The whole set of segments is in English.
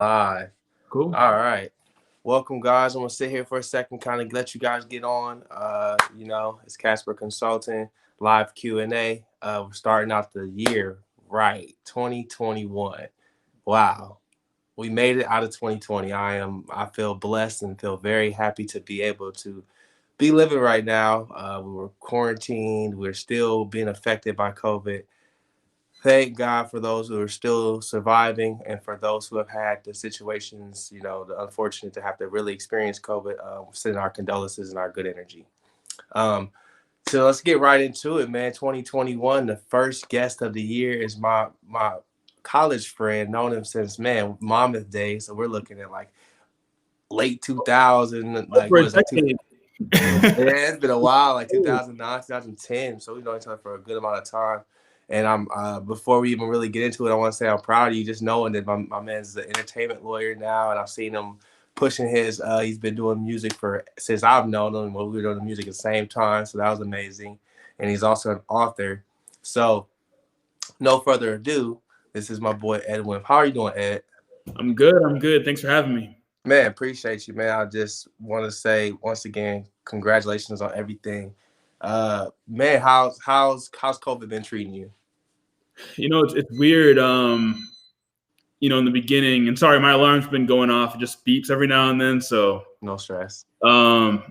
Live. Cool. All right. Welcome, guys. I'm gonna sit here for a second, kind of let you guys get on. It's Casper Consulting live Q&A. We're starting out the year right, 2021. Wow, we made it out of 2020. I feel blessed and feel very happy to be able to be living right now. We were quarantined. We're still being affected by COVID. Thank God for those who are still surviving and for those who have had the situations, the unfortunate to have to really experience COVID. Send our condolences and our good energy. Um, so let's get right into it, man. 2021, the first guest of the year is my college friend, known him since, man, Monmouth days. So we're looking at like late 2000, like For a what is that? decade. Yeah, it's been a while, like 2009, 2010. So we've known each other for a good amount of time. And I'm before we even really get into it, I want to say I'm proud of you, just knowing that my man's an entertainment lawyer now, and I've seen him pushing his. He's been doing music for since I've known him. When we were doing the music at the same time, so that was amazing. And he's also an author. So no further ado, this is my boy Ed Wimp. How are you doing, Ed? I'm good. I'm good. Thanks for having me. Man, appreciate you, man. I just want to say once again, congratulations on everything. Man, how's COVID been treating you? It's weird. In the beginning, and sorry, my alarm's been going off. It just beeps every now and then. So, No stress. so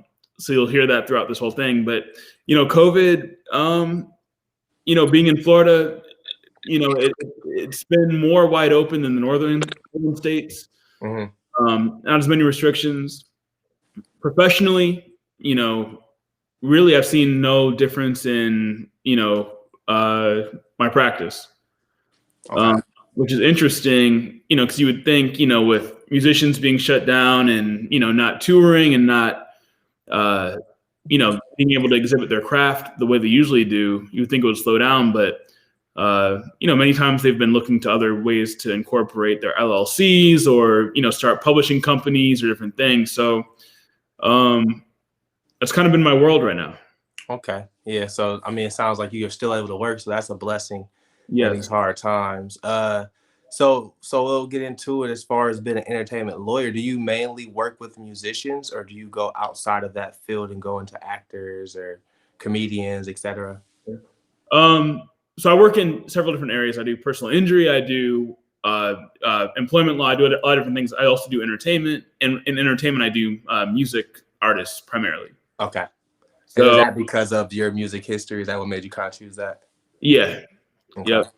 you'll hear that throughout this whole thing. But, COVID, being in Florida, it's been more wide open than the northern states. Mm-hmm. Not as many restrictions. Professionally, really, I've seen no difference in, my practice, Okay. which is interesting, because you would think, with musicians being shut down and, not touring and not, being able to exhibit their craft the way they usually do, you would think it would slow down. But, many times they've been looking to other ways to incorporate their LLCs or, start publishing companies or different things. So that's kind of been my world right now. Okay. Yeah. So I mean, it sounds like you're still able to work, so that's a blessing in these Yes. hard times. So we'll get into it as far as being an entertainment lawyer. Do you mainly work with musicians, or do you go outside of that field and go into actors or comedians, etc.? So I work in several different areas. I do personal injury. I do employment law. I do a lot of different things. I also do entertainment. And in entertainment, I do music artists primarily. Okay. So, and is that because of your music history? Is that what made you kind of choose that? Yeah. Okay. Yep.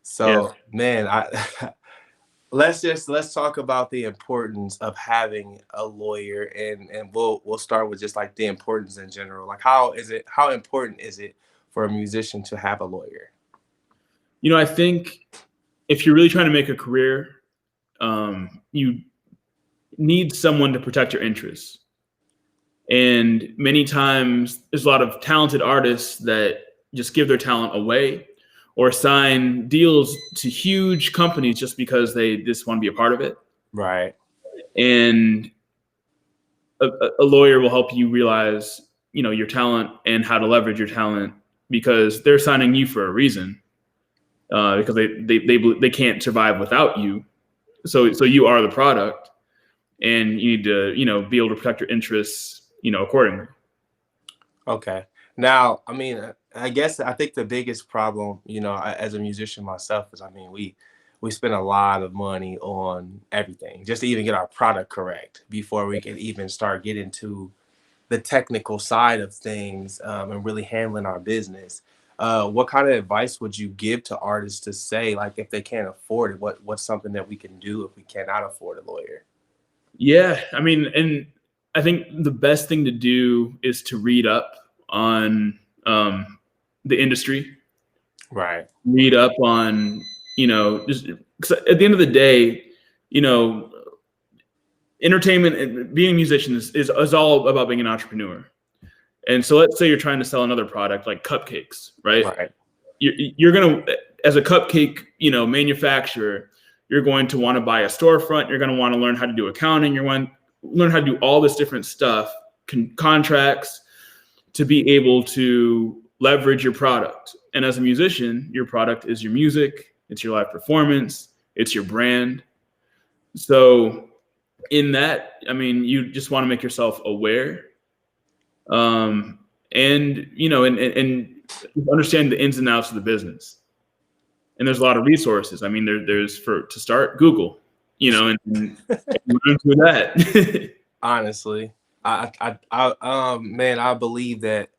So, man, let's talk about the importance of having a lawyer, and we'll start with just like the importance in general. Like, how important is it for a musician to have a lawyer? I think if you're really trying to make a career, you need someone to protect your interests. And many times there's a lot of talented artists that just give their talent away or sign deals to huge companies just because they just want to be a part of it. Right. And a lawyer will help you realize, your talent and how to leverage your talent, because they're signing you for a reason, because they can't survive without you. So you are the product, and you need to, be able to protect your interests, accordingly. Okay. Now, I mean, I think the biggest problem, as a musician myself, is, I mean, we spend a lot of money on everything just to even get our product correct before we can even start getting to the technical side of things, and really handling our business. What kind of advice would you give to artists to say, like, if they can't afford it, what's something that we can do if we cannot afford a lawyer? Yeah, I mean, and I think the best thing to do is to read up on the industry. Right. Read up on, just 'cause at the end of the day, entertainment and being a musician is all about being an entrepreneur. And so let's say you're trying to sell another product like cupcakes, right? Right. You're going to, as a cupcake, manufacturer, you're going to want to buy a storefront. You're going to want to learn how to do accounting. You're going to learn how to do all this different stuff, contracts, to be able to leverage your product. And as a musician, your product is your music, it's your live performance, it's your brand. So in that, I mean, you just want to make yourself aware, and and understand the ins and outs of the business. And there's a lot of resources. I mean, there's for to start Google, and learn through that. Honestly, man, I believe that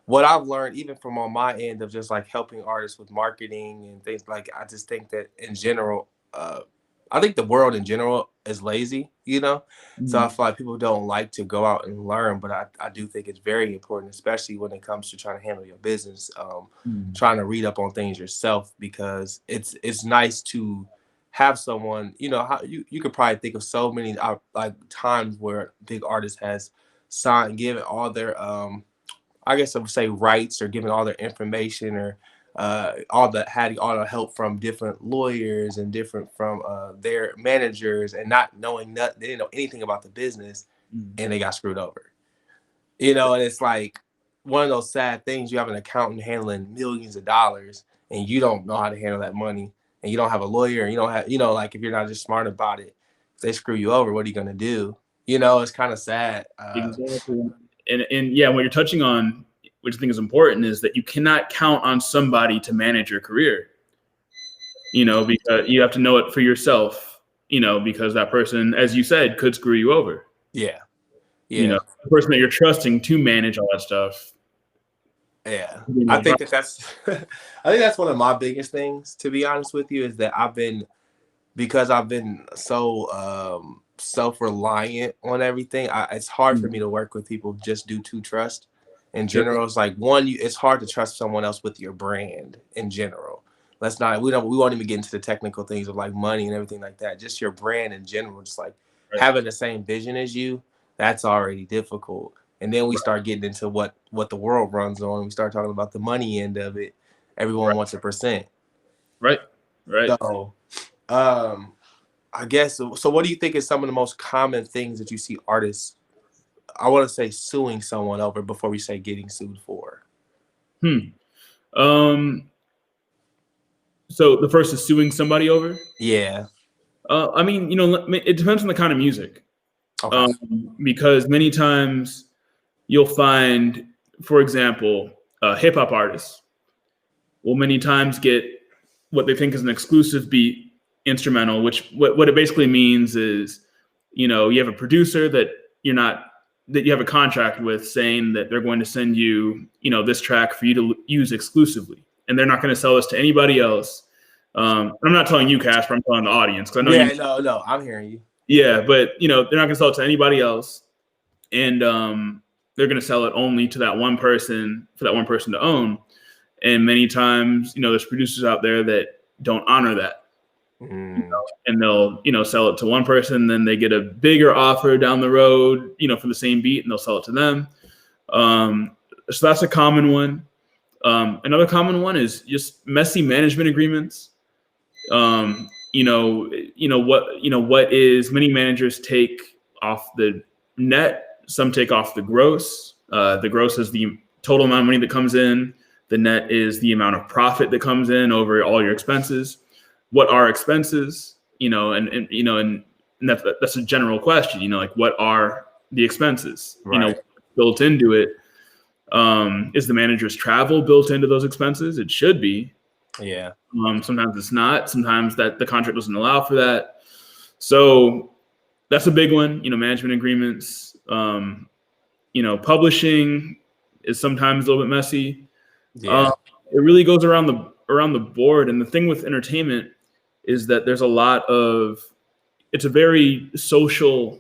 what I've learned, even from on my end of just like helping artists with marketing and things like, I just think that in general, I think the world in general is lazy, you know? So I Mhm. feel like people don't like to go out and learn, but I do think it's very important, especially when it comes to trying to handle your business, Mhm. trying to read up on things yourself, because it's nice to have someone, how you could probably think of so many like times where big artists has signed, given all their I guess I would say rights, or given all their information, or all the had all the help from different lawyers and different from their managers, and not knowing nothing, they didn't know anything about the business, Mhm. and they got screwed over. And it's like one of those sad things. You have an accountant handling millions of dollars, and you don't know how to handle that money, and you don't have a lawyer, and you don't have, like, if you're not just smart about it, if they screw you over, what are you gonna do? It's kind of sad. Exactly. And yeah, what you're touching on, which I think is important, is that you cannot count on somebody to manage your career. Because you have to know it for yourself. Because that person, as you said, could screw you over. Yeah, You know, yeah. the person that you're trusting to manage all that stuff. Yeah, You I know, think that's I think that's one of my biggest things, to be honest with you, is that because I've been so self-reliant on everything. It's hard for me to work with people just due to trust. In Yep. general, it's like, one, it's hard to trust someone else with your brand in general. Let's not we won't even get into the technical things of like money and everything like that. Just your brand in general, just like Right. having the same vision as you, that's already difficult. And then we start getting into what the world runs on. We start talking about the money end of it. Everyone Right. wants a percent. Right. Right. So, um, I guess so. What do you think is some of the most common things that you see artists? I want to say suing someone over before we say getting sued for. Hmm. Um. So the first is suing somebody over. Yeah. I mean, it depends on the kind of music. Okay. Because many times you'll find, for example, hip hop artists will many times get what they think is an exclusive beat instrumental, which what it basically means is, you have a producer that you have a contract with, saying that they're going to send you, this track for you to use exclusively, and they're not going to sell this to anybody else. I'm not telling you, Casper. I'm telling the audience, because I know you. Yeah. No. No. I'm hearing you. Yeah, but they're not going to sell it to anybody else, and they're going to sell it only to that one person, for that one person to own. And many times, there's producers out there that don't honor that, Mm, and they'll, sell it to one person, then they get a bigger offer down the road, for the same beat, and they'll sell it to them. So that's a common one. Another common one is just messy management agreements. What is, many managers take off the net, some take off the gross. The gross is the total amount of money that comes in. The net is the amount of profit that comes in over all your expenses. What are expenses? And that's a general question. Like, what are the expenses? right. Built into it. Is the manager's travel built into those expenses? It should be. Yeah. Sometimes it's not. Sometimes that the contract doesn't allow for that. So that's a big one. Management agreements. Publishing is sometimes a little bit messy. Uh, Yeah. it really goes around the board. And the thing with entertainment is that there's a lot of, it's a very social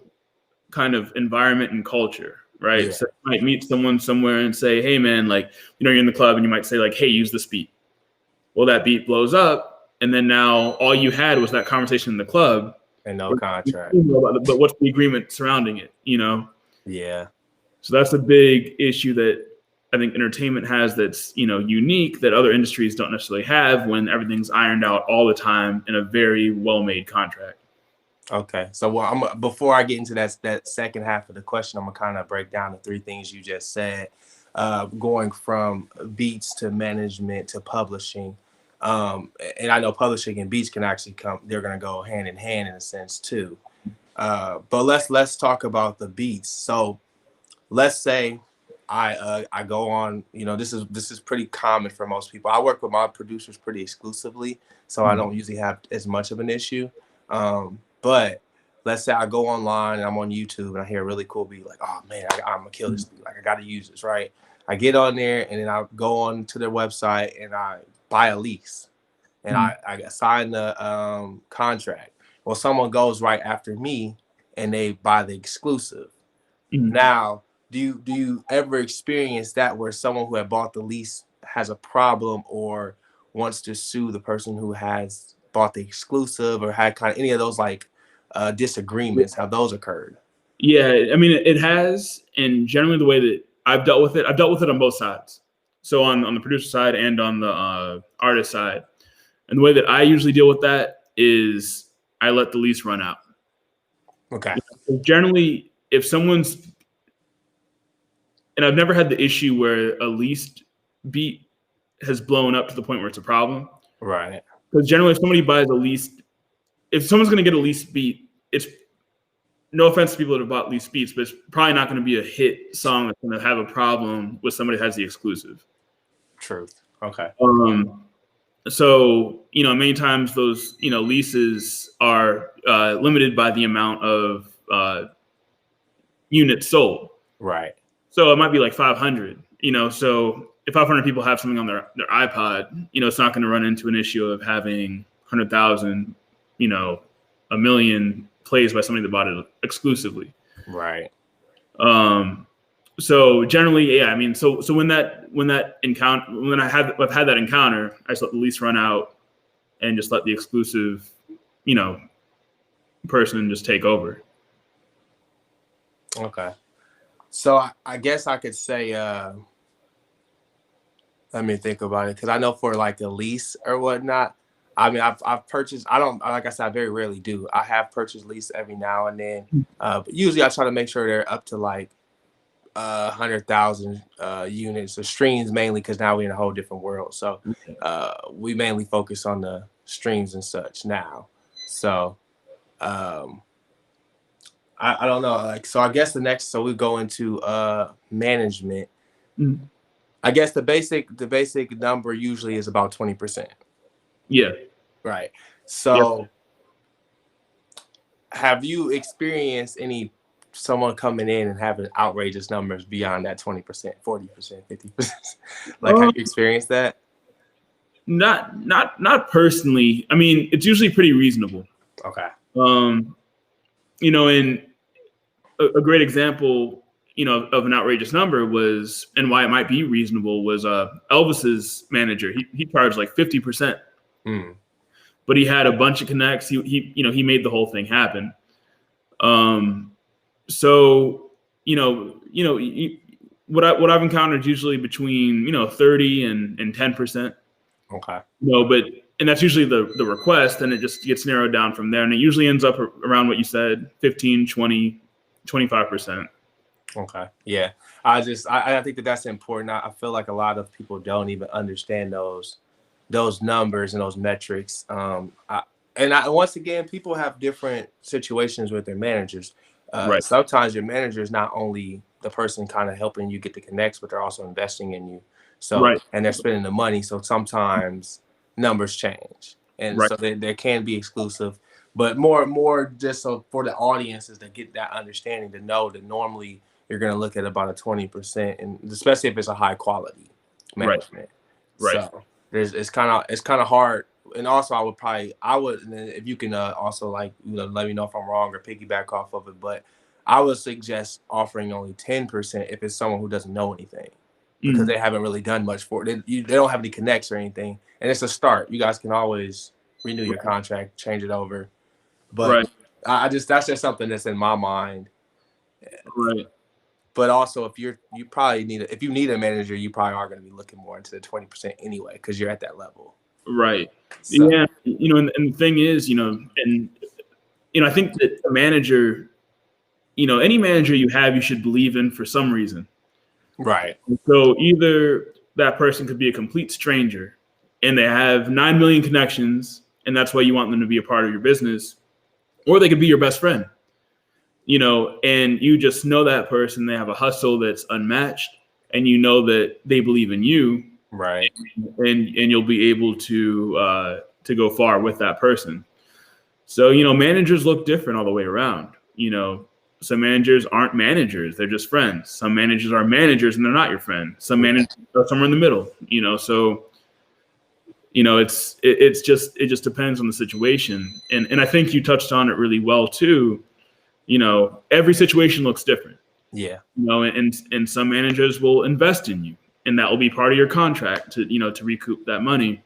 kind of environment and culture, right? Yeah. So you might meet someone somewhere and say, "Hey, man, like, you're in the club," and you might say, like, "Hey, use this beat." Well, that beat blows up, and then now all you had was that conversation in the club. And no contract. But what's the agreement surrounding it? Yeah. So that's a big issue that I think entertainment has, that's unique, that other industries don't necessarily have, when everything's ironed out all the time in a very well-made contract. Okay. So, well, before I get into that second half of the question, I'm gonna kind of break down the three things you just said, going from beats to management to publishing. And I know publishing and beats can actually come; they're gonna go hand in hand in a sense too. But let's talk about the beats. So let's say I go on, this is pretty common for most people. I work with my producers pretty exclusively, so I Mhm. don't usually have as much of an issue. But let's say I go online and I'm on YouTube and I hear a really cool beat, like, oh man, I'm gonna kill this beat, like I gotta use this, right? I get on there and then I go on to their website and I buy a lease and Mhm. I sign the contract. Well, someone goes right after me and they buy the exclusive. Mhm. Now, do you ever experience that where someone who had bought the lease has a problem or wants to sue the person who has bought the exclusive, or had kind of any of those like disagreements? Have those occurred? Yeah, I mean, it has, and generally the way that I've dealt with it on both sides. So on the producer side and on the artist side. And the way that I usually deal with that is I let the lease run out. Okay. Generally, if someone's, and I've never had the issue where a leased beat has blown up to the point where it's a problem. Right. Because generally, if somebody buys a leased, if someone's going to get a leased beat, it's no offense to people that have bought leased beats, but it's probably not going to be a hit song that's going to have a problem with somebody who has the exclusive. Truth. Okay. Um, so many times those leases are limited by the amount of units sold. Right. So it might be like 500. So if 500 people have something on their iPod, it's not going to run into an issue of having 100,000, a million plays by somebody that bought it exclusively. Right. So generally, yeah, I mean, so when that encounter, I've had that encounter, I just let the lease run out and just let the exclusive, person just take over. Okay. So I guess I could say, let me think about it, because I know for like a lease or whatnot. I mean, I've purchased. I don't, like I said, I very rarely do. I have purchased lease every now and then, but usually I try to make sure they're up to like 100,000 units of streams, mainly because now we're in a whole different world. So we mainly focus on the streams and such now. So um, I don't know. Like, so I guess so we go into management. Mhm. I guess the basic number usually is about 20%. Yeah. Right. Yep. So have you experienced any someone coming in and having outrageous numbers beyond that 20%, 40%, 50%? Like, have Um, you experienced that? not personally. I mean, it's usually pretty reasonable. Okay. Um, and a great example, of an outrageous number was, and why it might be reasonable was Elvis's manager. He charged like 50%, Mm. but he had a bunch of connects. He made the whole thing happen. Um, so what I've encountered usually between 30 and 10%. Okay. But and that's usually the request, and it just gets narrowed down from there, and it usually ends up around what you said, 15, 20, 25%. Okay. Yeah. I think that that's important. I feel like a lot of people don't even understand those numbers and those metrics. Once again, people have different situations with their managers. Right. Sometimes your manager is not only the person kind of helping you get the connects, but they're also investing in you. So, Right. and they're spending the money. So sometimes numbers change, and Right. so there can be exclusive, but more just so for the audiences to get that understanding, to know that normally you're going to look at about a 20%, and especially if it's a high quality Right. management. Right. So it's kind of hard. And also I would, and then if you can also, like, let me know if I'm wrong or piggyback off of it, but I would suggest offering only 10% if it's someone who doesn't know anything, because Mhm. they haven't really done much for it. They don't have any connects or anything, and it's a start. You guys can always renew your Right. contract, change it over, but Right. that's just something that's in my mind. Right. But also, if you probably if you need a manager, you probably are going to be looking more into the 20% anyway, because you're at that level. Right. So Yeah. And the thing is, and I think that a manager, any manager you have, you should believe in for some reason. right, So either that person could be a complete stranger and they have 9 million connections, and that's why you want them to be a part of your business, or they could be your best friend. and you just know that person, they have a hustle that's unmatched, and you know that they believe in you, Right. and you'll be able to go far with that person. So, managers look different all the way around. Some managers aren't managers, they're just friends. Some managers are managers and they're not your friend. Some managers are somewhere in the middle, so it just depends on the situation. And I think you touched on it really well too. Every situation looks different. Yeah. And some managers will invest in you, and that will be part of your contract to recoup that money.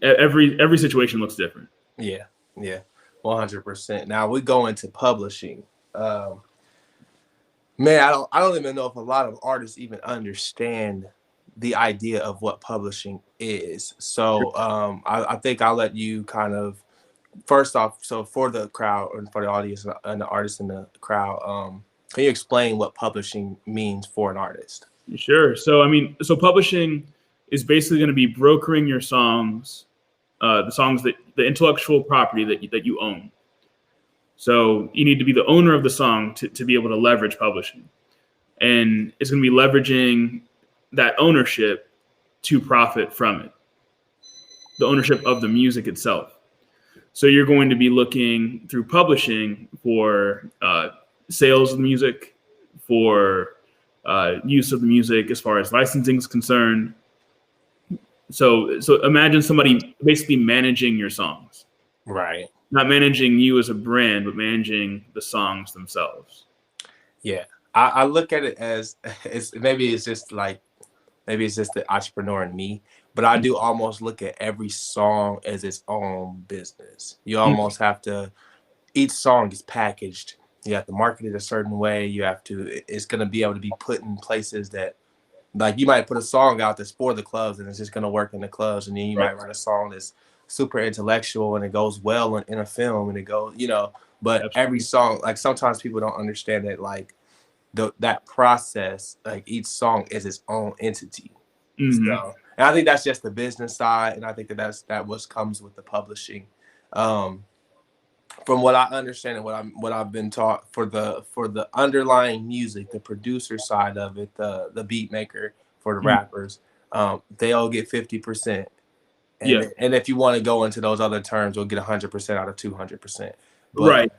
Every situation looks different. Yeah. Yeah. 100%. Now we go into publishing. Man, I don't even know if a lot of artists even understand the idea of what publishing is. So I think I'll let you kind of first off. So for the crowd and for the audience and the artists in the crowd, can you explain what publishing means for an artist? Sure. So publishing is basically going to be brokering your songs, the songs that the intellectual property that you own. So you need to be the owner of the song to be able to leverage publishing. And it's going to be leveraging that ownership to profit from it, the ownership of the music itself. So you're going to be looking through publishing for sales of the music, for use of the music as far as licensing is concerned. So imagine somebody basically managing your songs. Right. Not managing you as a brand, but managing the songs themselves. Yeah. I look at it as maybe it's just the entrepreneur in me, but I do almost look at every song as its own business. You almost have to, each song is packaged. You have to market it a certain way. It's going to be able to be put in places that, like, you might put a song out that's for the clubs and it's just going to work in the clubs. And then you might write a song that's super intellectual and it goes well in a film and it goes, but Absolutely. every song, like, sometimes people don't understand that, like, that process, like, each song is its own entity. Mm-hmm. So, and I think that's just the business side, and I think that what comes with the publishing. From what I understand and what I've been taught, for the underlying music, the producer side of it, the beat maker for the rappers, they all get 50%. And if you want to go into those other terms, we'll get 100% out of 200%. Right.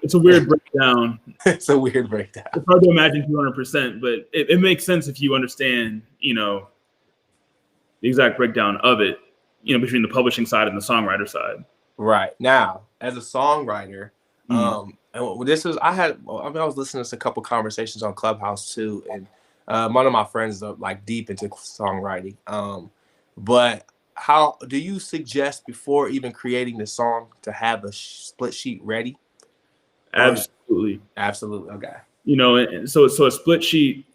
It's a weird breakdown. It's a weird breakdown. It's hard to imagine 200%, but it makes sense if you understand, the exact breakdown of it, between the publishing side and the songwriter side. Right. Now, as a songwriter, and this was, I was listening to a couple conversations on Clubhouse too, and one of my friends are like deep into songwriting. But how do you suggest, before even creating the song, to have a split sheet ready? Absolutely. Absolutely. Okay. And so a split sheet,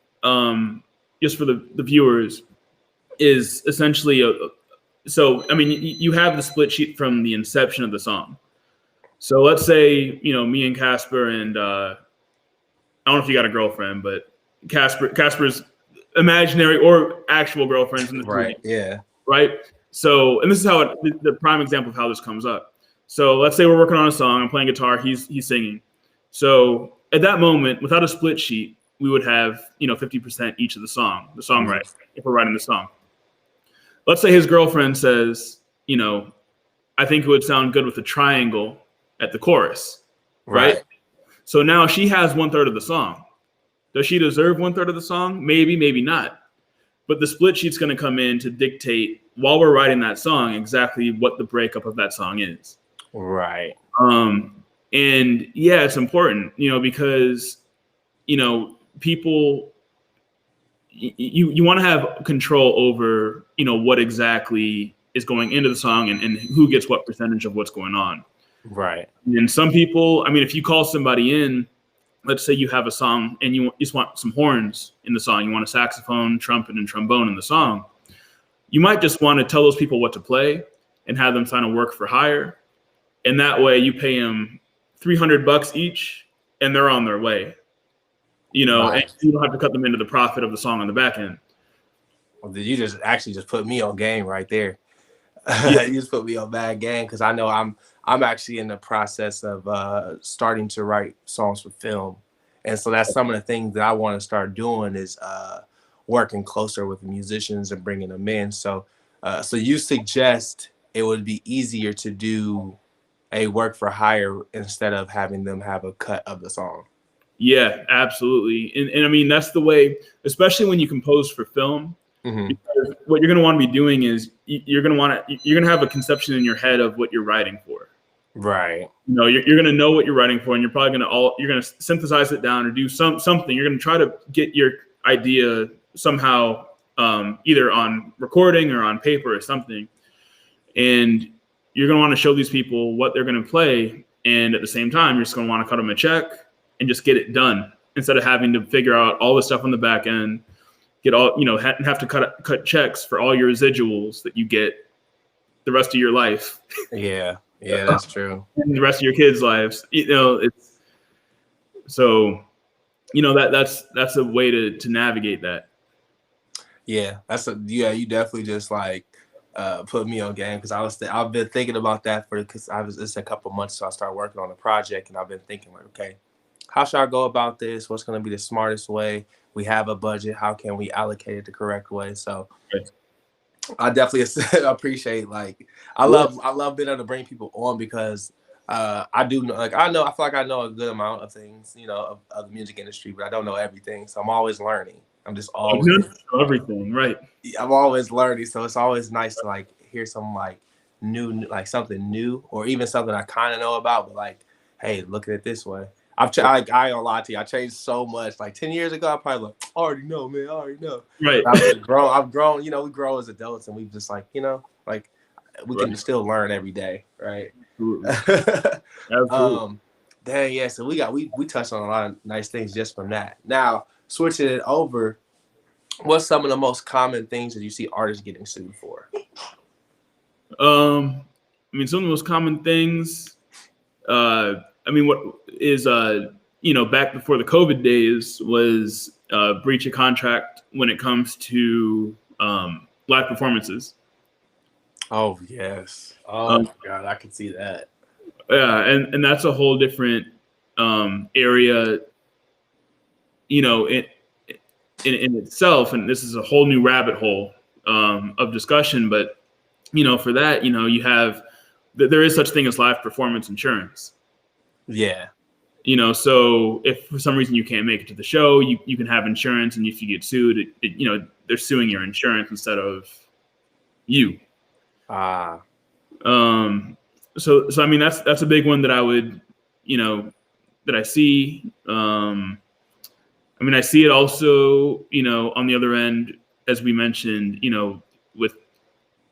just for the viewers, is essentially you have the split sheet from the inception of the song. So let's say, me and Casper, and I don't know if you got a girlfriend, but Casper's imaginary or actual girlfriend's in the right. studio. Yeah. Right. So, and this is how the prime example of how this comes up. So let's say we're working on a song. I'm playing guitar. He's singing. So at that moment, without a split sheet, we would have 50% each of the songwriter, if we're writing the song. Let's say his girlfriend says, I think it would sound good with a triangle at the chorus, right? So now she has 1/3 of the song. Does she deserve 1/3 of the song? Maybe, maybe not. But the split sheet's going to come in to dictate, while we're writing that song, exactly what the breakup of that song is. Right. And yeah, it's important, because, people, you want to have control over, what exactly is going into the song and who gets what percentage of what's going on. Right. And some people, if you call somebody in, let's say you have a song and you just want some horns in the song, you want a saxophone, trumpet, and trombone in the song, you might just want to tell those people what to play and have them sign a work for hire. And that way you pay them $300 each and they're on their way, and you don't have to cut them into the profit of the song on the back end. Well, you just put me on game right there. Yeah. You just put me on bad game, because I know I'm actually in the process of starting to write songs for film, and so that's some of the things that I want to start doing is working closer with musicians and bringing them in. So, so you suggest it would be easier to do a work for hire instead of having them have a cut of the song. Yeah, absolutely. And I mean, that's the way, especially when you compose for film, Mm-hmm. because what you're going to want to be doing is you're going to have a conception in your head of what you're writing for. Right. You know, you're going to know what you're writing for, and you're probably you're going to synthesize it down or do something. You're going to try to get your idea somehow, either on recording or on paper or something. And you're going to want to show these people what they're going to play. And at the same time, you're just going to want to cut them a check and just get it done instead of having to figure out all the stuff on the back end, get all, you know, have to cut checks for all your residuals that you get the rest of your life. Yeah. Yeah, that's true. And the rest of your kids' lives, you know, it's so, you know, that's a way to navigate that. Yeah, you definitely just like put me on game because I've been thinking about that because it's a couple months so I started working on a project and I've been thinking like, okay, how should I go about this? What's going to be the smartest way? We have a budget. How can we allocate it the correct way? So Right. I definitely appreciate I love being able to bring people on because I do know I feel like I know a good amount of things, you know, of the music industry, but I don't know everything. So I'm always learning. I'm just always everything, right? I'm always learning, so it's always nice to like hear some like new, like something new, or even something I kind of know about, but like, hey, look at it this way. I don't lie to you. I changed so much. Like 10 years ago, I probably like, I already know, man. I already know. Right. I've grown. You know, we grow as adults, and we just like, you know, like we can still learn every day, right? Absolutely. Dang, yeah. So we touched on a lot of nice things just from that. Now switching it over. What's some of the most common things that you see artists getting sued for? I mean, some of the most common things. I mean, what is you know, back before the COVID days was breach of contract when it comes to live performances. Oh yes. Oh my God, I can see that. Yeah, and that's a whole different area. You know, in itself, and this is a whole new rabbit hole of discussion. But you know, for that, you know, there is such thing as live performance insurance. Yeah. You know, so if for some reason you can't make it to the show, you can have insurance, and if you get sued, you know, they're suing your insurance instead of you. So I mean, that's a big one that I would, you know, that I see. I mean, I see it also, you know, on the other end, as we mentioned, you know, with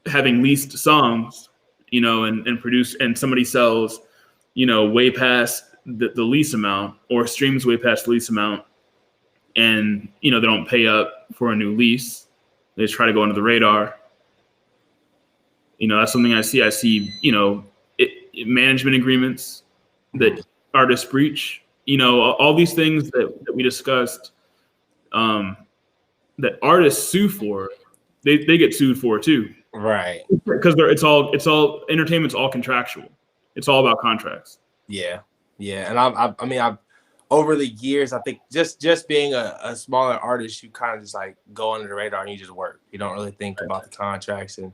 having leased songs, you know, and produce, and somebody sells, you know, way past the lease amount or streams way past the lease amount, and, you know, they don't pay up for a new lease. They just try to go under the radar. You know, that's something I see. I see, you know, management agreements that artists breach. You know, all these things that we discussed that artists sue for, they get sued for too. Right. Because it's all entertainment's all contractual. It's all about contracts. Yeah. Yeah. And I mean, I've over the years, I think just being a smaller artist, you kind of just like go under the radar and you just work. You don't really think about the contracts. And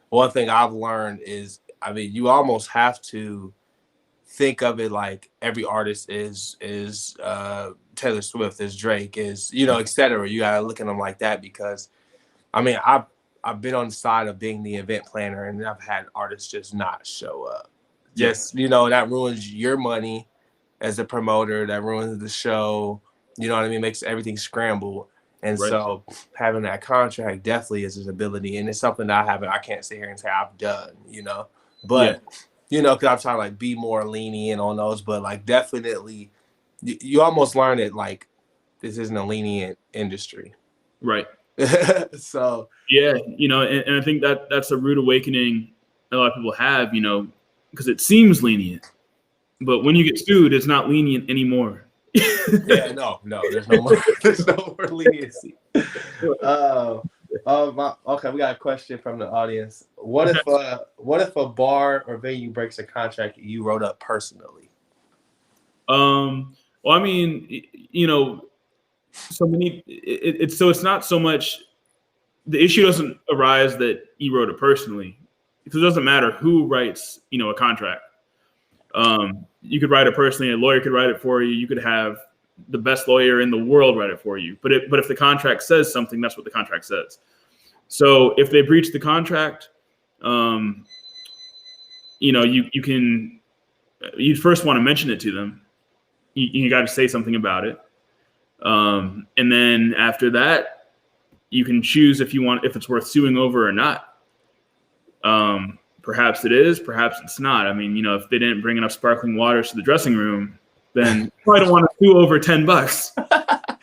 one thing I've learned is, I mean, you almost have to think of it like every artist is Taylor Swift, is Drake, is, you know, etc. You gotta look at them like that because, I mean, I've been on the side of being the event planner and I've had artists just not show up. Just, you know, that ruins your money as a promoter, that ruins the show, you know what I mean, makes everything scramble. And so having that contract definitely is his ability, and it's something that I can't sit here and say I've done, you know, but you know, because I'm trying to like be more lenient on those, but like definitely you almost learn it like this isn't a lenient industry. Right. So yeah, you know, and I think that's a rude awakening a lot of people have, you know, because it seems lenient, but when you get sued, it's not lenient anymore. Yeah, no, there's no more leniency. Okay, we got a question from the audience. What if a bar or venue breaks a contract you wrote up personally? Well, I mean, so many. It's not so much. The issue doesn't arise that you wrote it personally, because it doesn't matter who writes, a contract. You could write it personally. A lawyer could write it for you. You could have the best lawyer in the world write it for you. But if the contract says something, that's what the contract says. So if they breach the contract, you first want to mention it to them. You got to say something about it, and then after that, you can choose if it's worth suing over or not. Perhaps it is, perhaps it's not. I mean, if they didn't bring enough sparkling water to the dressing room, then you probably don't want to sue over $10. But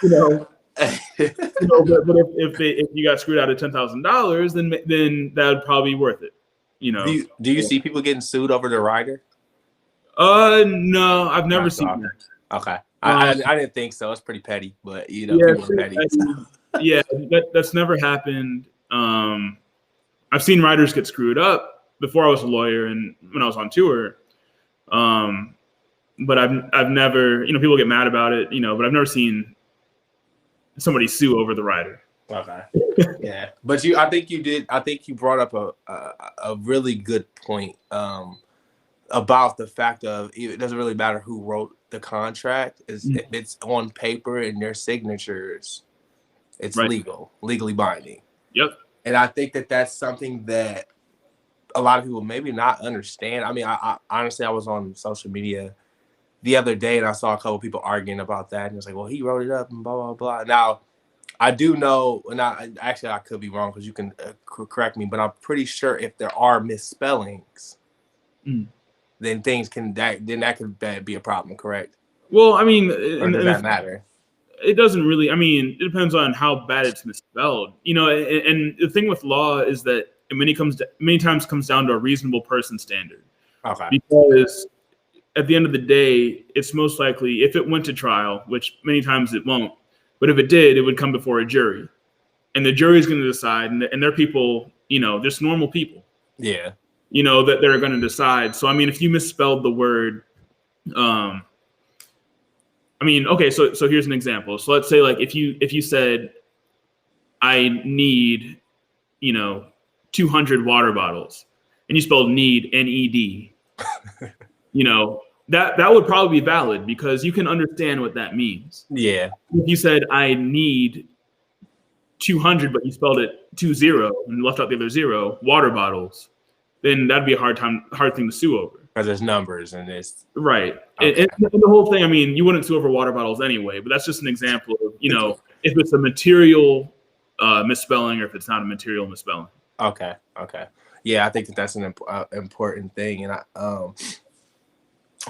if you got screwed out of $10,000, then that would probably be worth it. Do you see people getting sued over the rider? No, I've never seen that. Okay, I didn't think so. It's pretty petty, but people are petty. Yeah, that's never happened. I've seen riders get screwed up before I was a lawyer and when I was on tour. But I've never, people get mad about it, but I've never seen somebody sue over the rider. Okay. Yeah. But I think you brought up a really good point about the fact of it doesn't really matter who wrote the contract. If it's on paper and their signatures, it's right. legally binding. Yep. And I think that's something that a lot of people maybe not understand. I mean, I honestly, I was on social media the other day and I saw a couple people arguing about that. And it's like, well, he wrote it up and blah, blah, blah. Now, I do know, and I could be wrong because you can correct me, but I'm pretty sure if there are misspellings, then that could be a problem, correct? Well, I mean, or does that matter? It doesn't really. I mean, it depends on how bad it's misspelled. And the thing with law is that it many times comes down to a reasonable person standard. Okay. Because at the end of the day, it's most likely, if it went to trial, which many times it won't, but if it did, it would come before a jury. And the jury is going to decide, and they're people, just normal people. Yeah. That they're going to decide. So, I mean, if you misspelled the word, okay, so here's an example. So let's say, like, if you said, I need, 200 water bottles, and you spelled need, N-E-D, that would probably be valid because you can understand what that means. Yeah. If you said, I need 200, but you spelled it 20 and left out the other 0, water bottles, then that'd be a hard thing to sue over. Because there's numbers and it's right. Okay. And the whole thing, I mean, you wouldn't sue over water bottles anyway, but that's just an example of, if it's a material misspelling or if it's not a material misspelling. Okay. Yeah, I think that's an important thing. And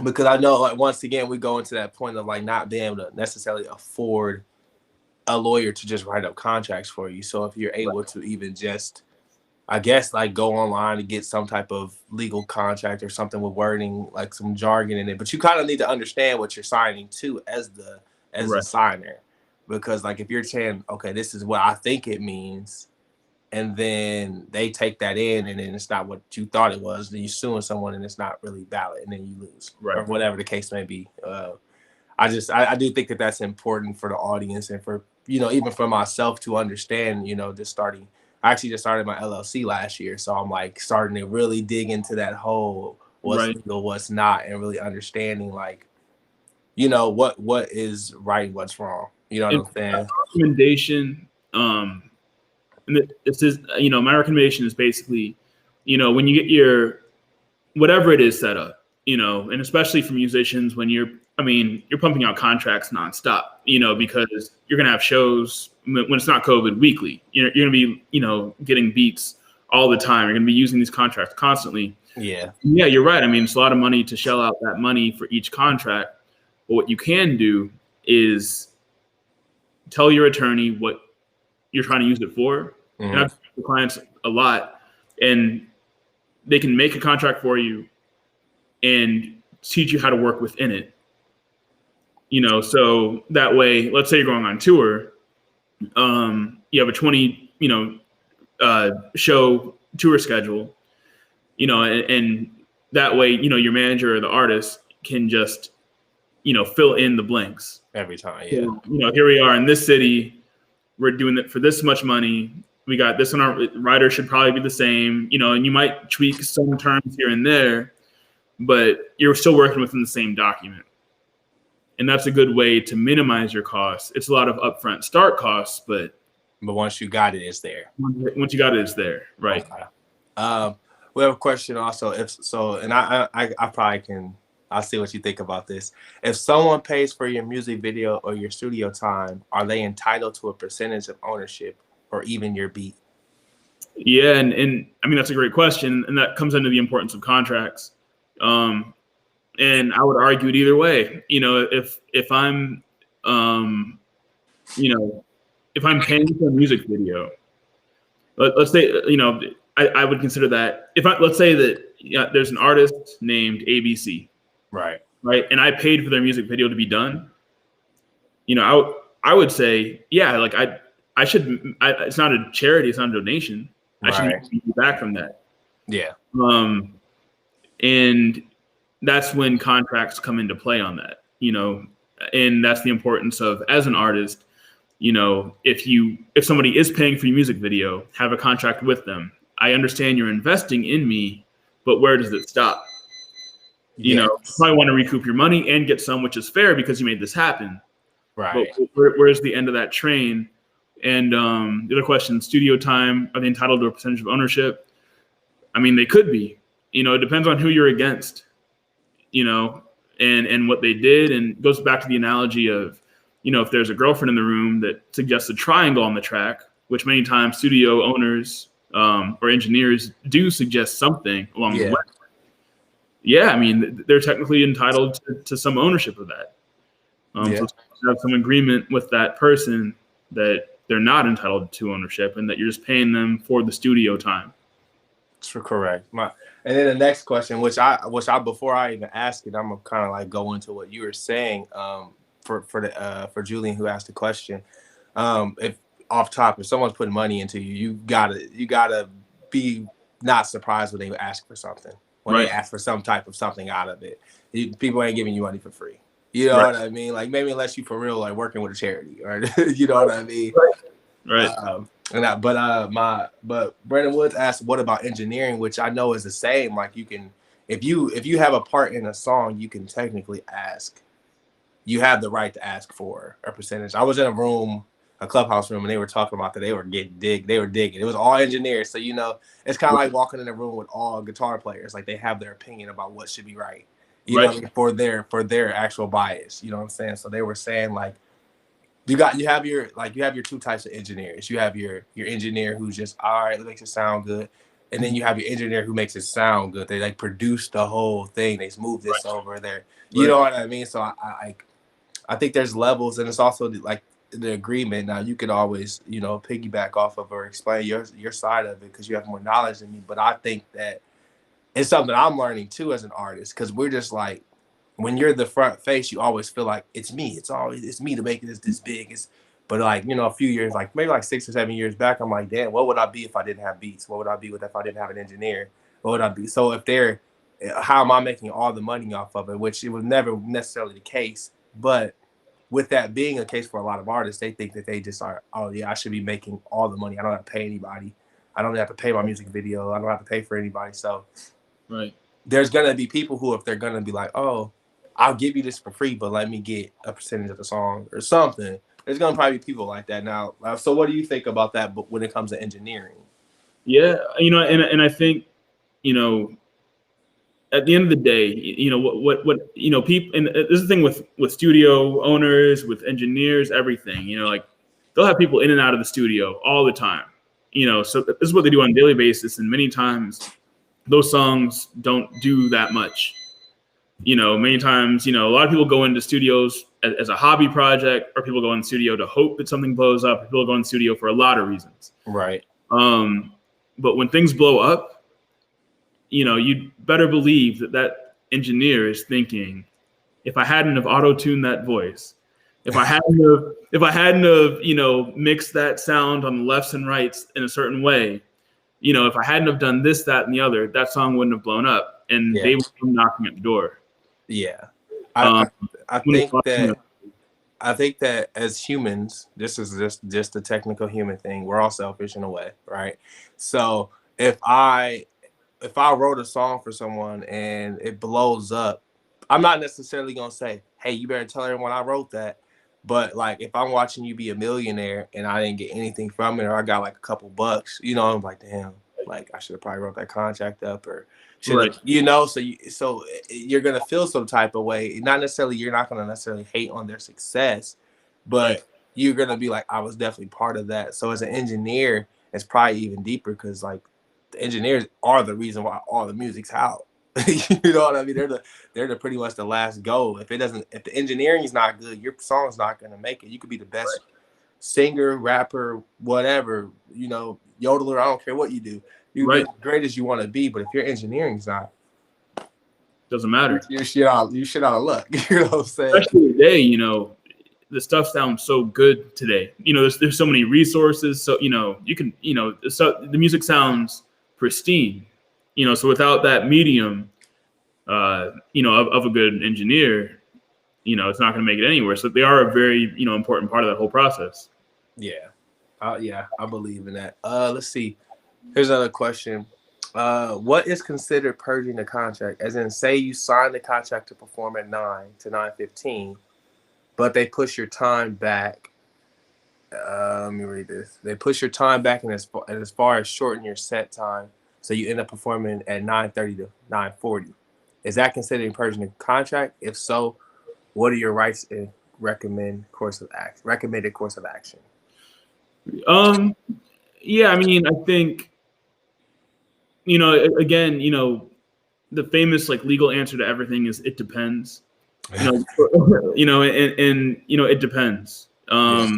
because I know, like, once again, we go into that point of like not being able to necessarily afford a lawyer to just write up contracts for you. So if you're able to even just, I guess, like, go online and get some type of legal contract or something with wording, like some jargon in it, but you kind of need to understand what you're signing to as the signer, because like if you're saying, okay, this is what I think it means, and then they take that in and then it's not what you thought it was, then you're suing someone and it's not really valid, and then you lose, or whatever the case may be. I do think that's important for the audience and for, even for myself to understand, I actually just started my LLC last year. So I'm like starting to really dig into that whole what's legal, what's not, and really understanding, like, what is right, what's wrong. You know what I'm saying? Recommendation, and it says, my recommendation is basically, when you get your, whatever it is set up, and especially for musicians, when you're pumping out contracts nonstop, because you're going to have shows when it's not COVID weekly. You're going to be, getting beats all the time. You're going to be using these contracts constantly. Yeah, you're right. I mean, it's a lot of money to shell out that money for each contract. But what you can do is tell your attorney what you're trying to use it for. Mm-hmm. And I've talked to clients a lot, and they can make a contract for you and teach you how to work within it. So that way, let's say you're going on tour, you have a 20, show tour schedule, and that way, your manager or the artist can just, fill in the blanks. Every time, yeah. So, here we are in this city. We're doing it for this much money. We got this one. Our writer should probably be the same, and you might tweak some terms here and there, but you're still working within the same document. And that's a good way to minimize your costs. It's a lot of upfront start costs, but once you got it, it's there. Once you got it, it's there, right? Okay. We have a question also. And I probably can. I'll see what you think about this. If someone pays for your music video or your studio time, are they entitled to a percentage of ownership or even your beat? Yeah, and I mean that's a great question, and that comes into the importance of contracts. And I would argue it either way. If I'm, if I'm paying for a music video, let's say, I would consider that let's say that there's an artist named ABC. Right. And I paid for their music video to be done. I would say, yeah, like I should. It's not a charity. It's not a donation. Right. I should be back from that. Yeah. And that's when contracts come into play on that. And that's the importance of, as an artist, if somebody is paying for your music video, have a contract with them. I understand you're investing in me, but where does it stop? You probably want to recoup your money and get some, which is fair because you made this happen. Right. But where's the end of that train? And the other question, studio time, are they entitled to a percentage of ownership? I mean, they could be. It depends on who you're against, and what they did. And it goes back to the analogy of, if there's a girlfriend in the room that suggests a triangle on the track, which many times studio owners or engineers do suggest something along the way. Yeah, I mean, they're technically entitled to some ownership of that. So you have some agreement with that person that they're not entitled to ownership and that you're just paying them for the studio time. Correct. And then the next question, which I before I even ask it, I'm gonna kind of like go into what you were saying. For Julian who asked the question, if off top, if someone's putting money into you, you gotta be not surprised when they ask for something. When they ask for some type of something out of it, people ain't giving you money for free. You know what I mean? Like maybe unless you for real like working with a charity, or you know what I mean? Right. But Brandon Woods asked, what about engineering, which I know is the same. Like you can, if you have a part in a song, you can technically ask. You have the right to ask for a percentage. I was in a clubhouse room, and they were talking about that. They were digging. It was all engineers. So, it's kind of like walking in a room with all guitar players. Like they have their opinion about what should be right, you know, for their actual bias. You know what I'm saying? So they were saying like, you have your two types of engineers. You have your engineer who's just, all right, it makes it sound good. And then you have your engineer who makes it sound good. They like produce the whole thing. They smooth this over there. You know what I mean? So I think there's levels, and it's also like the agreement. Now you can always, piggyback off of or explain your side of it because you have more knowledge than me. But I think that it's something I'm learning too as an artist, because we're just like, when you're the front face, you always feel like it's me. It's me to make this big. But like, a few years, like maybe like 6 or 7 years back, I'm like, damn, what would I be if I didn't have beats? What would I be if I didn't have an engineer? What would I be? So how am I making all the money off of it? Which it was never necessarily the case. But with that being a case for a lot of artists, they think that they just are, oh yeah, I should be making all the money. I don't have to pay anybody. I don't have to pay my music video. I don't have to pay for anybody. So there's going to be people who, if they're going to be like, oh, I'll give you this for free, but let me get a percentage of the song or something. There's going to probably be people like that now. So what do you think about that when it comes to engineering? Yeah, and I think, at the end of the day, what people, and this is the thing with studio owners, with engineers, everything, like they'll have people in and out of the studio all the time, so this is what they do on a daily basis. And many times those songs don't do that much. Many times, a lot of people go into studios as a hobby project, or people go in the studio to hope that something blows up. People go in the studio for a lot of reasons. Right. But when things blow up, you'd better believe that engineer is thinking, if I hadn't have auto-tuned that voice, If I hadn't have, you know, mixed that sound on the lefts and rights in a certain way, you know, if I hadn't have done this, that, and the other, that song wouldn't have blown up, and Yeah. they would come knocking at the door. Yeah. I Um, I, I when it's think you know, that I think that as humans, this is just a technical human thing. We're all selfish in a way, right? So if I if I wrote a song for someone and it blows up, I'm not necessarily gonna say, "Hey, you better tell everyone I wrote that." But like, if I'm watching you be a millionaire and I didn't get anything from it, or I got like a couple bucks, you know, I'm like, damn, like I should have probably wrote that contract up, or should right, have, you know. So you're gonna feel some type of way. Not necessarily, you're not gonna necessarily hate on their success, but you're gonna be like, I was definitely part of that. So as an engineer, it's probably even deeper because like the engineers are the reason why all the music's out. You know what I mean? They're pretty much the last go. If the engineering is not good, your song's not gonna make it. You could be the best singer, rapper, whatever, you know, yodeler. I don't care what you do. You can be right, as great as you want to be, but if your engineering's not, doesn't matter. you're shit out of luck. You know what I'm saying? Especially today, you know, the stuff sounds so good today. You know, there's so many resources, so you know, you can, you know, so the music sounds pristine. You know, so without that medium, you know, of a good engineer, you know, it's not going to make it anywhere. So they are a very, you know, important part of that whole process. Yeah. Yeah, I believe in that. Let's see. Here's another question. What is considered purging the contract? As in, say you signed the contract to perform at 9 to 9:15, but they push your time back. Let me read this. They push your time back and as far as shorten your set time, so you end up performing at 9:30 to 9:40. Is that considered purging the contract? If so, what are your rights and recommended course of action? Um, yeah, I mean, I think, you know, again, you know, the famous like legal answer to everything is it depends. You know, you know, and you know, it depends. Yeah,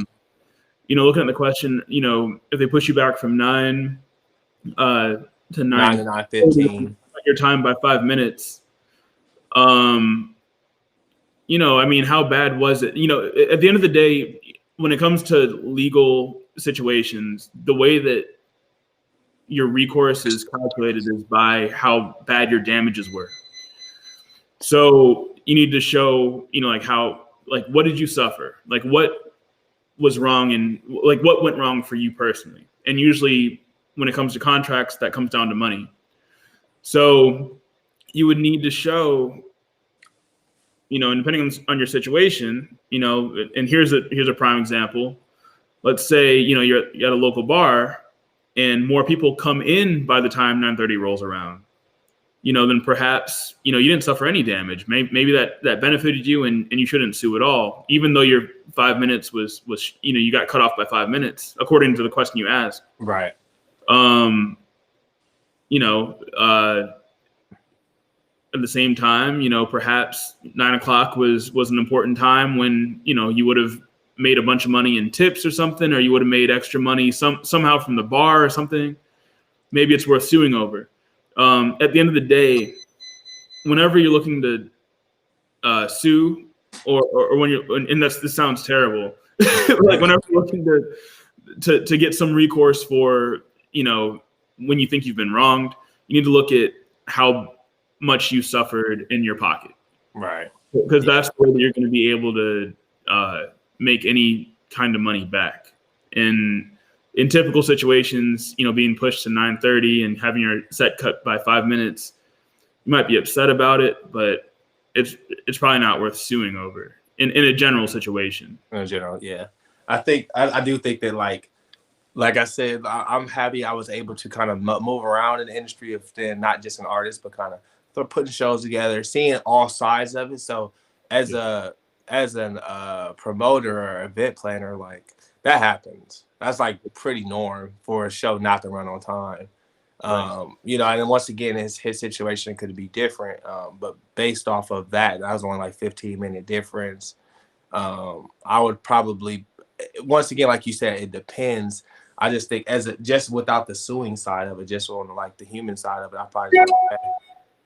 You know, looking at the question, you know, if they push you back from uh, to 9 nine, to 9:15. your time by 5 minutes. Um, you know, I mean, how bad was it? You know, at the end of the day, when it comes to legal situations, the way that your recourse is calculated is by how bad your damages were. So you need to show, you know, like how, like, what did you suffer? Like, what was wrong and like what went wrong for you personally? And usually, when it comes to contracts, that comes down to money. So you would need to show, you know, and depending on your situation, you know, and here's a prime example. Let's say, you know, you're at a local bar and more people come in by the time 9:30 rolls around. You know, then perhaps, you know, you didn't suffer any damage. Maybe that benefited you and you shouldn't sue at all, even though your 5 minutes was, you know, you got cut off by 5 minutes, according to the question you asked. Right. Um, you know, at the same time, you know, perhaps 9 o'clock was an important time when, you know, you would have made a bunch of money in tips or something, or you would have made extra money somehow from the bar or something. Maybe it's worth suing over. At the end of the day, whenever you're looking to sue, or when you're, and this sounds terrible, like whenever you're looking to get some recourse for, you know, when you think you've been wronged, you need to look at how much you suffered in your pocket, Right. because that's where you're going to be able to make any kind of money back. And in typical situations, you know, being pushed to 9:30 and having your set cut by 5 minutes, you might be upset about it, but it's probably not worth suing over in a general situation. In general, yeah. I do think that like I said, I'm happy I was able to kind of move around in the industry of then not just an artist, but kind of putting shows together, seeing all sides of it. So as Yeah. a as an promoter or event planner, like that happens. That's like pretty norm for a show not to run on time. Right. You know, and then once again, his situation could be different. But based off of that, that was only like 15-minute difference. I would probably, once again, like you said, it depends. I just think just without the suing side of it, just on like the human side of it, I probably just, okay.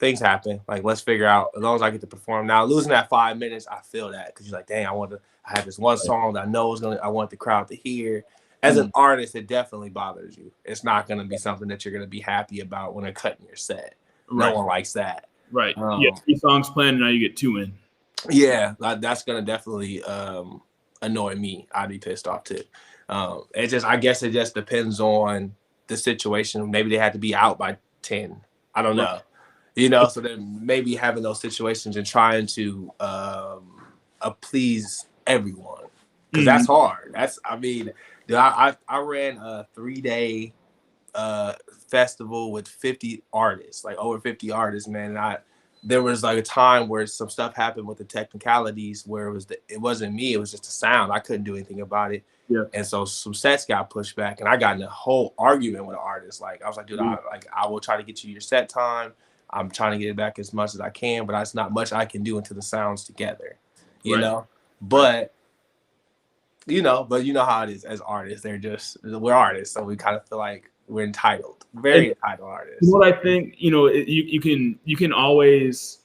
things happen. Like, let's figure out, as long as I get to perform. Now, losing that 5 minutes, I feel that, because you're like, dang, I have this one song that I know I want the crowd to hear. As an artist, it definitely bothers you. It's not going to be something that you're going to be happy about when they're cutting your set. No one likes that. Right. You get 3 songs planned, and now you get 2 in. Yeah, that's going to definitely annoy me. I'd be pissed off too. I guess it just depends on the situation. Maybe they had to be out by 10. I don't know. So then maybe having those situations and trying to please everyone, because that's hard. I ran a 3-day festival with 50 artists, like over 50 artists, man. And there was like a time where some stuff happened with the technicalities where it wasn't me, it was just a sound. I couldn't do anything about it. Yeah. And so some sets got pushed back, and I got in a whole argument with an artist. Like, I was like, dude, I will try to get you your set time. I'm trying to get it back as much as I can, but it's not much I can do until the sound's together, you know? But, you know how it is as artists. We're artists, so we kind of feel like we're entitled, very entitled artists. What I think, you can always,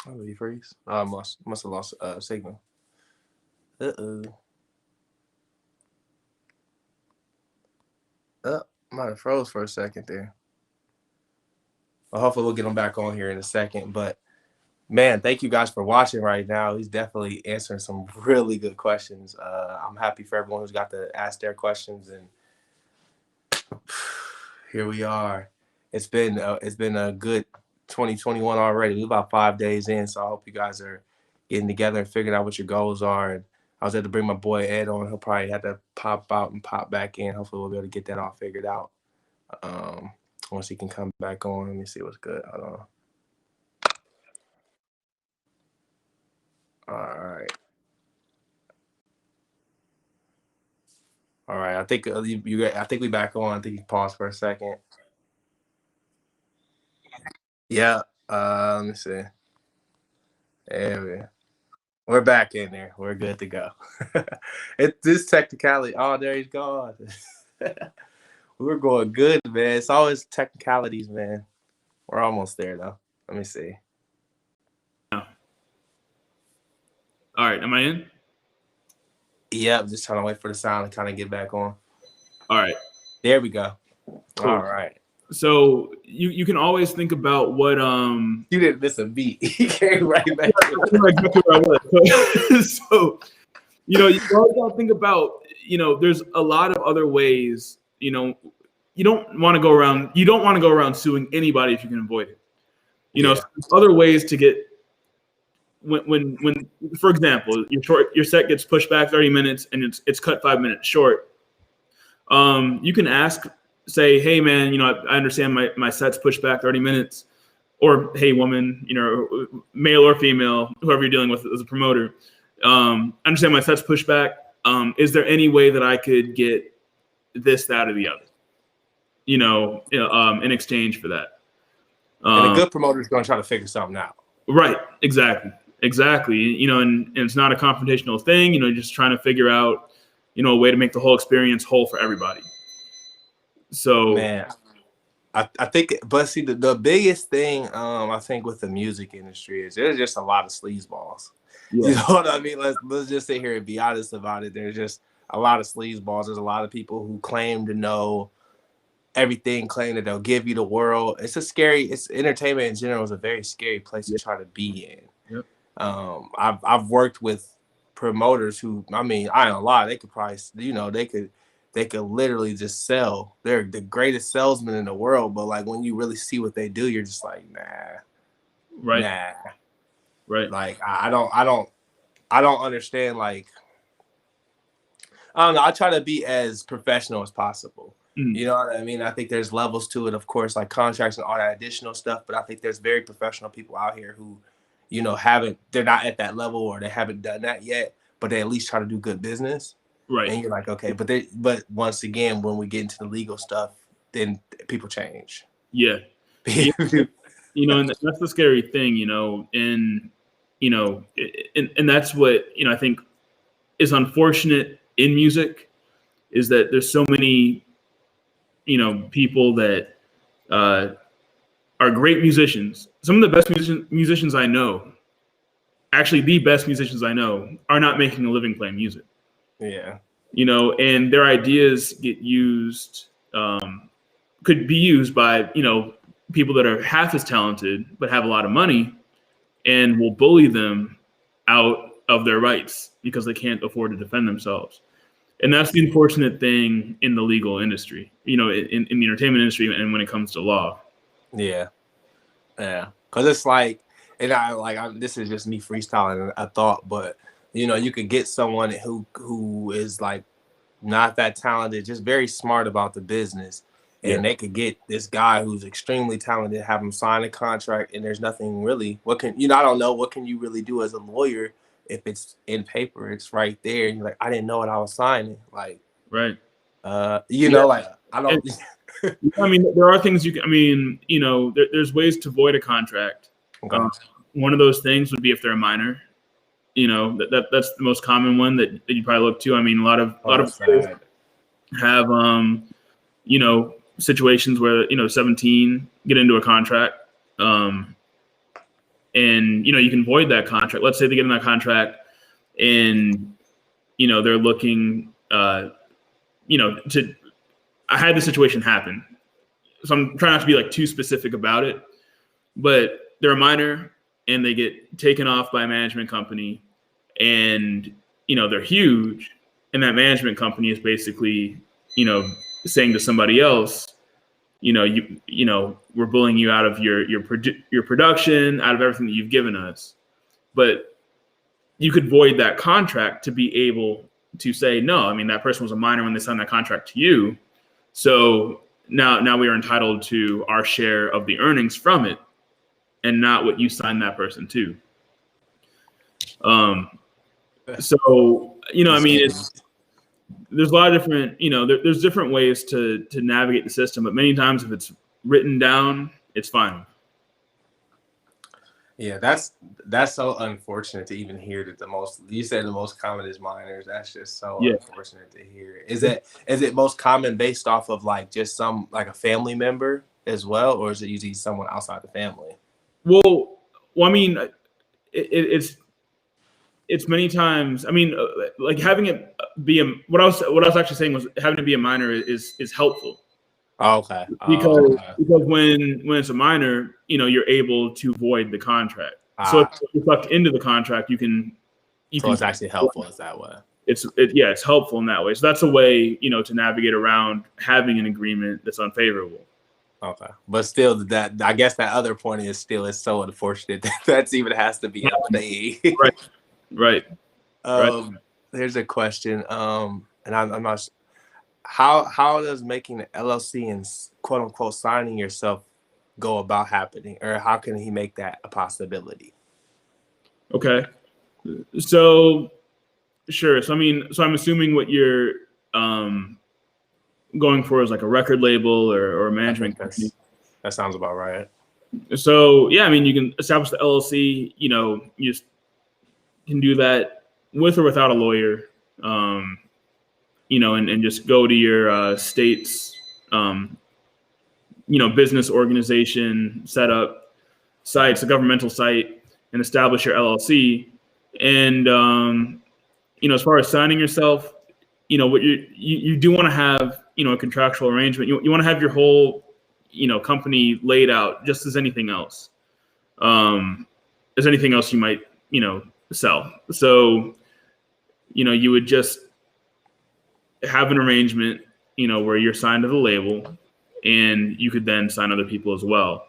Oh, did you freeze? I must have lost signal. Might have froze for a second there. Well, hopefully we'll get him back on here in a second. But man, thank you guys for watching right now. He's definitely answering some really good questions. I'm happy for everyone who's got to ask their questions, and here we are. It's been a good 2021 already. We're about 5 days in, so I hope you guys are getting together and figuring out what your goals are. And I was able to bring my boy Ed on. He'll probably have to pop out and pop back in. Hopefully we'll be able to get that all figured out. Once he can come back on. Let me see what's good. Hold on. All right. I think I think we back on. I think you paused for a second. Yeah. Let me see. We're back in there. We're good to go. This technicality. Oh, there he's gone. We're going good, man. It's always technicalities, man. We're almost there, though. Let me see. All right. Am I in? Yep. Just trying to wait for the sound to kind of get back on. All right. There we go. Cool. All right. So you can always think about what You didn't miss a beat. He came right back. Exactly where I was. So you always gotta think about, there's a lot of other ways, you don't want to go around suing anybody if you can avoid it. So other ways to get when for example, your set gets pushed back 30 minutes and it's cut 5 minutes short. You can say, hey man, I understand my set's pushed back 30 minutes, or hey woman, male or female, whoever you're dealing with as a promoter, I understand my set's pushed back. Is there any way that I could get this, that, or the other, in exchange for that? And a good promoter is going to try to figure something out. Right. Exactly. And it's not a confrontational thing, just trying to figure out, a way to make the whole experience whole for everybody. So, man, I think, but see, the biggest thing, I think with the music industry is there's just a lot of sleazeballs. Yeah. You know what I mean? Let's just sit here and be honest about it. There's just a lot of sleazeballs. There's a lot of people who claim to know everything, claim that they'll give you the world. It's entertainment in general is a very scary place to try to be in. Yep. I've worked with promoters who, I ain't gonna lie, they could probably, they could literally just sell. They're the greatest salesman in the world, but like when you really see what they do, you're just like, nah. Right. Right. Like I don't understand. Like, I don't know. I try to be as professional as possible. You know what I mean? I think there's levels to it, of course, like contracts and all that additional stuff. But I think there's very professional people out here who, they're not at that level, or they haven't done that yet, but they at least try to do good business. Right. And you're like, okay, but once again, when we get into the legal stuff, then people change. Yeah. And that's the scary thing, and that's what, I think is unfortunate in music, is that there's so many, people that are great musicians. Some of the best musicians I know, actually the best musicians I know, are not making a living playing music. Yeah. And their ideas get used, could be used by, people that are half as talented but have a lot of money, and will bully them out of their rights because they can't afford to defend themselves. And that's the unfortunate thing in the legal industry, in the entertainment industry, and when it comes to law. Yeah. Yeah. Because it's like, and this is just me freestyling a thought, but you could get someone who is like not that talented, just very smart about the business. And they could get this guy who's extremely talented, have him sign a contract, and there's nothing really. I don't know, what can you really do as a lawyer if it's in paper? It's right there. And you're like, I didn't know what I was signing. Like, Right. like I don't. I mean, there are things you can. I mean, there's ways to void a contract. Okay. One of those things would be if they're a minor. That's the most common one that you probably look to. I mean, a lot of players have situations where 17 get into a contract, and you can void that contract. Let's say they get in that contract, and they're looking to. I had this situation happen, so I'm trying not to be like too specific about it, but they're a minor and they get taken off by a management company, and they're huge, and that management company is basically saying to somebody else, we're bullying you out of your production, out of everything that you've given us. But you could void that contract to be able to say, no, I mean, that person was a minor when they signed that contract to you. So now we are entitled to our share of the earnings from it, and not what you signed that person to. So, I mean, there's a lot of different, there's different ways to navigate the system, but many times if it's written down, it's fine. Yeah, that's so unfortunate to even hear that you said the most common is minors. That's just so unfortunate to hear. Is it most common based off of like just like a family member as well, or is it usually someone outside the family? Well, I mean, it's many times. I mean, like having it be what I was actually saying was having to be a minor is helpful. Oh, okay. Because when it's a minor, you're able to void the contract. So if it's tucked into the contract, you can. So it's actually helpful is that way. It's helpful in that way. So that's a way to navigate around having an agreement that's unfavorable. Okay, but still, that I guess that other point is still it's so unfortunate that even has to be a thing. Right. There's a question, and I'm not. How does making an LLC and quote unquote signing yourself go about happening, or how can he make that a possibility? Okay, so sure. So I'm assuming what you're going for is like a record label or a management company. That sounds about right. So yeah, I mean, you can establish the LLC. You just can do that with or without a lawyer. And just go to your state's, business organization, set up sites, a governmental site, and establish your LLC. And, as far as signing yourself, what you do want to have, a contractual arrangement. You want to have your whole, company laid out just as anything else, you might, sell. So, you would just have an arrangement, where you're signed to the label, and you could then sign other people as well.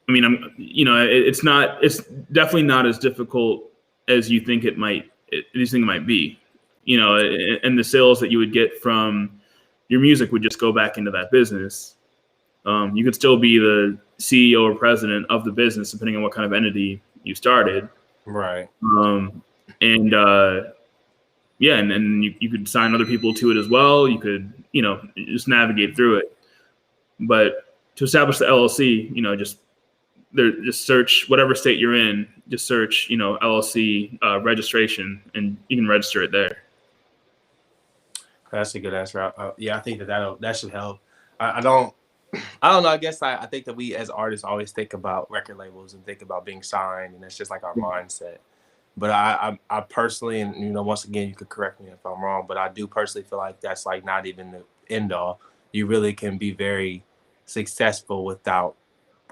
It's definitely not as difficult as you think it might. These things might be, and the sales that you would get from your music would just go back into that business. You could still be the CEO or president of the business, depending on what kind of entity you started. Right. And you could sign other people to it as well. You could, just navigate through it. But to establish the LLC, just search whatever state you're in. Just search, LLC registration, and you can register it there. That's a good answer. Yeah, I think that should help. I don't. I don't know. I guess I think that we as artists always think about record labels and think about being signed, and it's just like our mindset. But I personally, and once again, you could correct me if I'm wrong, but I do personally feel like that's like not even the end all. You really can be very successful without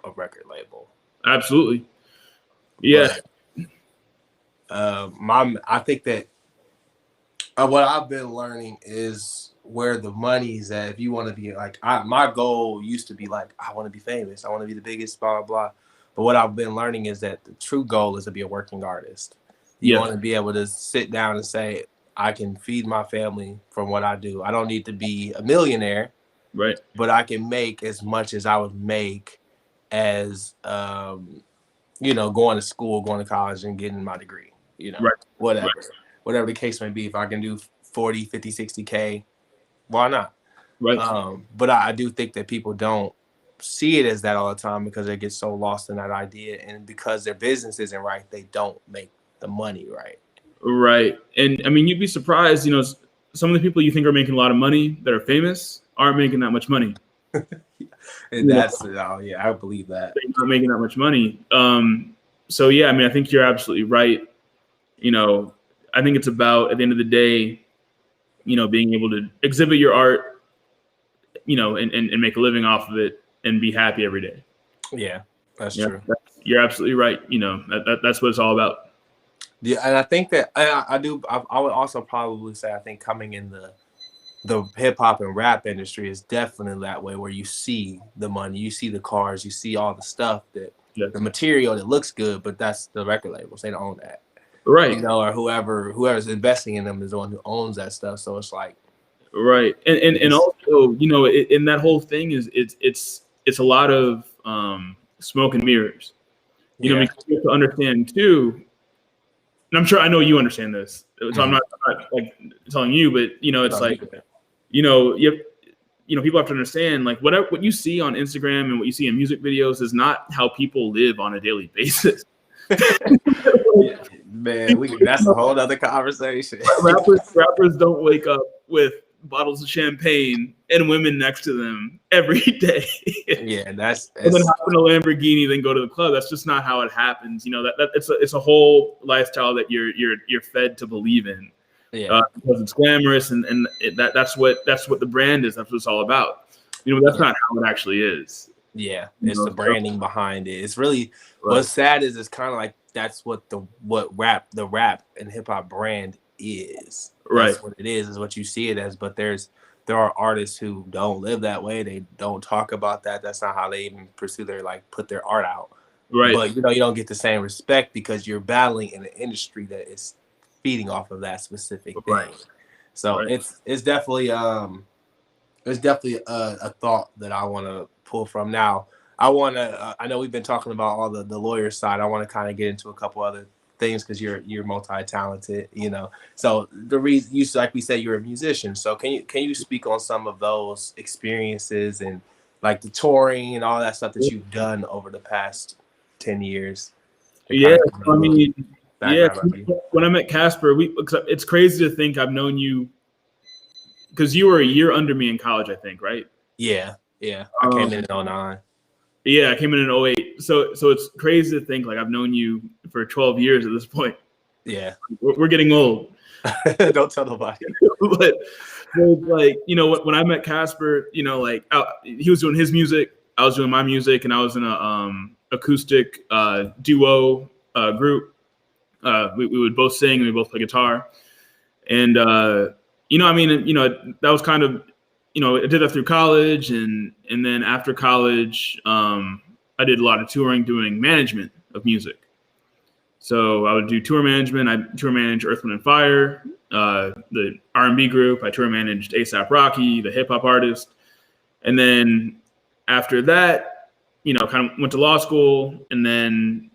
a record label. Absolutely. Yeah. But I think that what I've been learning is where the money's at. If you want to be like, my goal used to be like, I want to be famous. I want to be the biggest, blah, blah, blah. But what I've been learning is that the true goal is to be a working artist. You Yeah. want to be able to sit down and say, I can feed my family from what I do. I don't need to be a millionaire, Right. but I can make as much as I would make as, going to school, going to college and getting my degree, Right. whatever. Right. Whatever the case may be, if I can do 40, 50, 60K, why not? Right. But I do think that people don't see it as that all the time because they get so lost in that idea. And because their business isn't right, they don't make the money right. Right. And I mean, you'd be surprised, some of the people you think are making a lot of money that are famous aren't making that much money. And that's, oh yeah, I believe that. They're not making that much money. So yeah, I mean, I think you're absolutely right. I think it's about, at the end of the day, being able to exhibit your art, and make a living off of it and be happy every day. Yeah, that's true. You're absolutely right. That's what it's all about. Yeah, and I think that I would also probably say I think coming in the hip hop and rap industry is definitely that way, where you see the money, you see the cars, you see all the stuff the material that looks good, but that's the record labels. They don't own that. Right. Or whoever's investing in them is the one who owns that stuff. So it's like, right. And also, in that whole thing is it's a lot of smoke and mirrors. Because you have to understand too, and I'm sure I know you understand this. So I'm not like telling you, but it's like, people have to understand, like, what you see on Instagram and what you see in music videos is not how people live on a daily basis. Man, that's a whole other conversation. Rappers don't wake up with bottles of champagne and women next to them every day. Yeah, that's and then hop in a Lamborghini, then go to the club. That's just not how it happens. That it's a whole lifestyle that you're fed to believe in. Yeah, because it's glamorous and that's what the brand is. That's what it's all about. That's not how it actually is. Yeah, it's the branding behind it. It's really what's sad is it's kind of like that's what the rap and hip hop brand is. Right. That's what it is what you see it as. But there are artists who don't live that way. They don't talk about that. That's not how they even pursue their put their art out. Right. But you don't get the same respect because you're battling in an industry that is feeding off of that specific thing. Right. So it's definitely a thought that I want to pull from. Now I know we've been talking about all the lawyer side. I want to kind of get into a couple other things because you're multi-talented, so the reason like we said, you're a musician. So can you speak on some of those experiences and like the touring and all that stuff that you've done over the past 10 years? Yeah, I mean, when I met Casper, it's crazy to think I've known you because you were a year under me in college, I think, right? Yeah. I came in 2009. Yeah, I came in 2008. So it's crazy to think like I've known you for 12 years at this point. Yeah. We're getting old. Don't tell nobody. but like, when I met Casper, he was doing his music, I was doing my music, and I was in a acoustic duo group. We would both sing and we both play guitar. And that was kind of, I did that through college, and then after college, I did a lot of touring, doing management of music. So I would do tour management. I tour managed Earth, Wind & Fire, the R&B group. I tour managed A$AP Rocky, the hip hop artist. And then after that, kind of went to law school, and then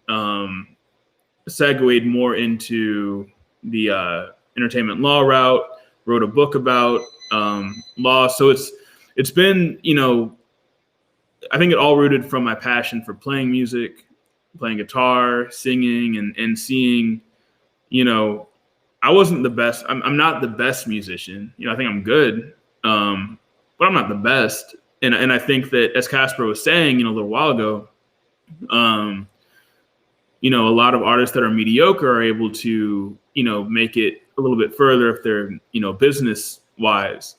segued more into the entertainment law route. Wrote a book about law. So it's been, I think it all rooted from my passion for playing music, playing guitar, singing, and seeing, I wasn't the best. I'm not the best musician. I think I'm good, but I'm not the best. And I think that, as Casper was saying, a little while ago, a lot of artists that are mediocre are able to, make it a little bit further if they're, business wise.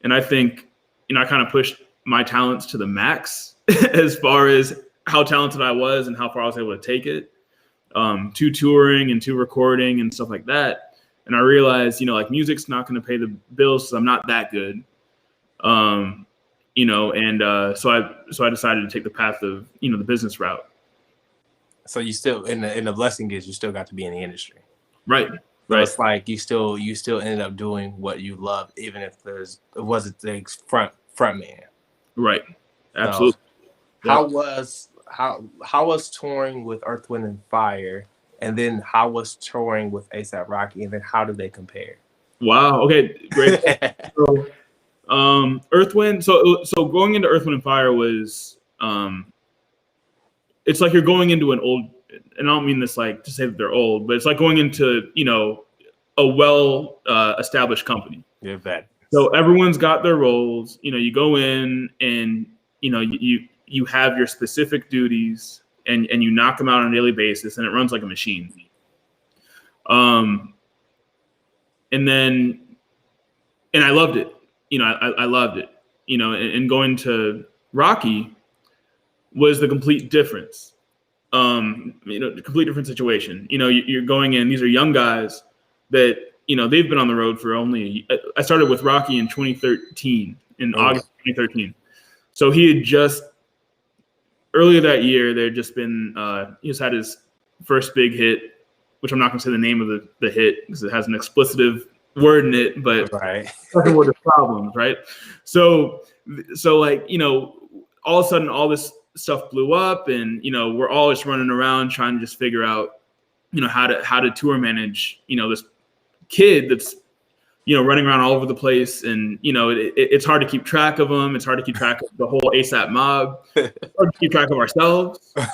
And I think, I kind of pushed my talents to the max as far as how talented I was and how far I was able to take it, to touring and to recording and stuff like that. And I realized, like, music's not going to pay the bills, so I'm not that good. So I decided to take the path of, the business route. So you still, in the blessing is, you still got to be in the industry. Right. So it's like you still ended up doing what you love, even if it wasn't the front man. Right. Absolutely. So how was touring with Earth, Wind and Fire, and then how was touring with A$AP Rocky, and then how do they compare? Wow. Okay. Great. So, Earth, Wind. So going into Earth, Wind and Fire was, it's like you're going into an old, and I don't mean this like to say that they're old, but it's like going into, a well established company. You're vet. So everyone's got their roles. You go in and, you have your specific duties, and you knock them out on a daily basis, and it runs like a machine. And I loved it. I loved it. And going to Rocky was the complete difference. Complete different situation. You're going in, these are young guys that, they've been on the road for I started with Rocky in 2013, in August 2013. So he had just, earlier that year, there had just been, he just had his first big hit, which I'm not going to say the name of the hit because it has an explicitive word in it, but right. Second word is problems, right? So like, all of a sudden all this stuff blew up, and, we're all just running around trying to just figure out, how to tour manage, this kid that's, running around all over the place. And, it's hard to keep track of them. It's hard to keep track of the whole A$AP mob. It's hard to keep track of ourselves. So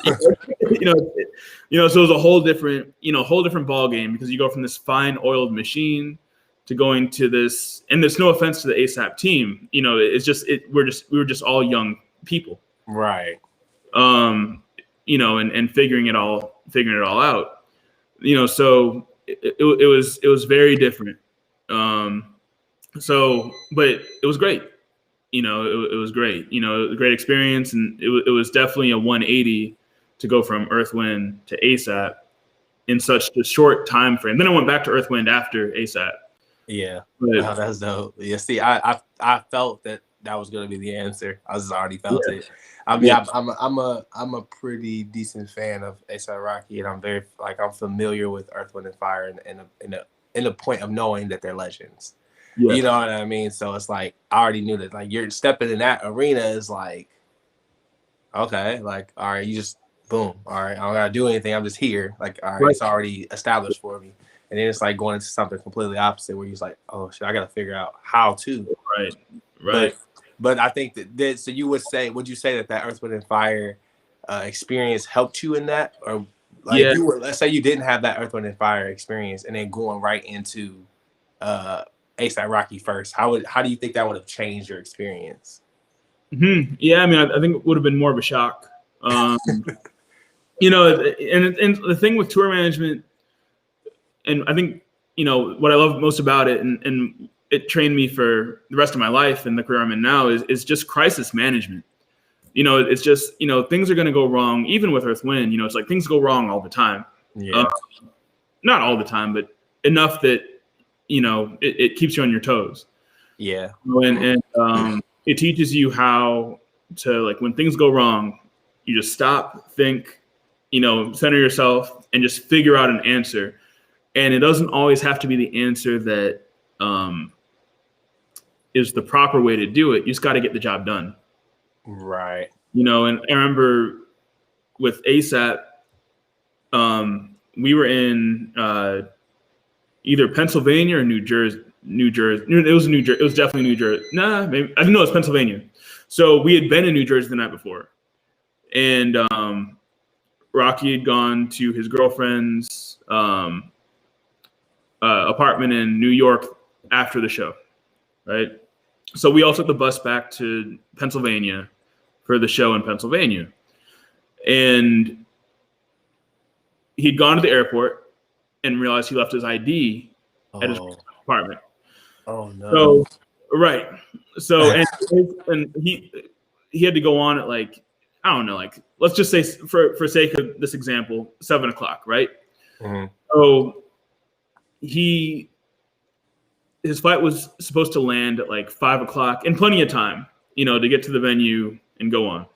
it was a whole different ball game, because you go from this fine oiled machine to going to this, and there's no offense to the A$AP team. It's just, we were just all young people. Right. And figuring it all out. So it was very different. But it was great. It was great. A great experience, and it was definitely a 180 to go from Earth, Wind to A$AP in such a short time frame. Then I went back to Earth, Wind after A$AP. Yeah, that's dope. Yeah, see, I felt that was going to be the answer. I just already felt it. I mean, I'm a pretty decent fan of A$AP Rocky, and I'm very I'm familiar with Earth, Wind and Fire, in the point of knowing that they're legends. Yeah. You know what I mean? So it's like I already knew that, like, you're stepping in that arena is like, okay, like, all right, you just boom, all right, I don't gotta do anything. I'm just here. Like, all right, it's already established for me. And then it's like going into something completely opposite, where you're like, oh shit, I got to figure out how to. Right. But I think that so would you say that Earth, Wind and Fire experience helped you in that, or like let's say you didn't have that Earth, Wind and Fire experience, and then going right into A$AP Rocky first, how do you think that would have changed your experience? Mm-hmm. Yeah, I mean, I think it would have been more of a shock. And the thing with tour management. And I think, what I love most about it, and it trained me for the rest of my life and the career I'm in now, is just crisis management. It's just, things are going to go wrong, even with Earth, Wind. It's like things go wrong all the time. Yeah. Not all the time, but enough that, it keeps you on your toes. Yeah. And it teaches you how to, like, when things go wrong, you just stop, think, center yourself, and just figure out an answer. And it doesn't always have to be the answer that is the proper way to do it. You just got to get the job done. Right. And I remember with A$AP, we were in either Pennsylvania or New Jersey. It was New Jersey. It was definitely New Jersey. Nah, maybe I didn't know it was Pennsylvania. So we had been in New Jersey the night before, and Rocky had gone to his girlfriend's apartment in New York after the show, right? So we all took the bus back to Pennsylvania for the show in Pennsylvania. And he'd gone to the airport and realized he left his ID at his apartment. Oh no. So, right. So, and he had to go on at like, I don't know, like, let's just say for sake of this example, 7:00, right? Mm-hmm. So his flight was supposed to land at like 5:00 and plenty of time, to get to the venue and go on.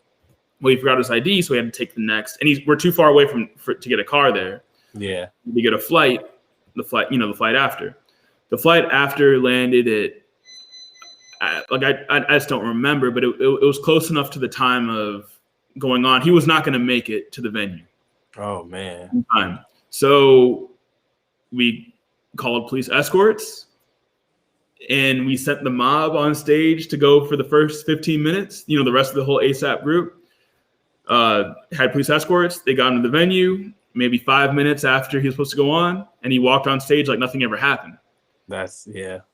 Well, he forgot his ID, so we had to take the next, and we're too far away to get a car there. Yeah. To get a flight, the flight after. The flight after landed at, I just don't remember, but it was close enough to the time of going on. He was not going to make it to the venue. Oh man. So we called police escorts, and we sent the mob on stage to go for the first 15 minutes. The rest of the whole ASAP group had police escorts. They got into the venue maybe 5 minutes after he was supposed to go on, and he walked on stage like nothing ever happened. That's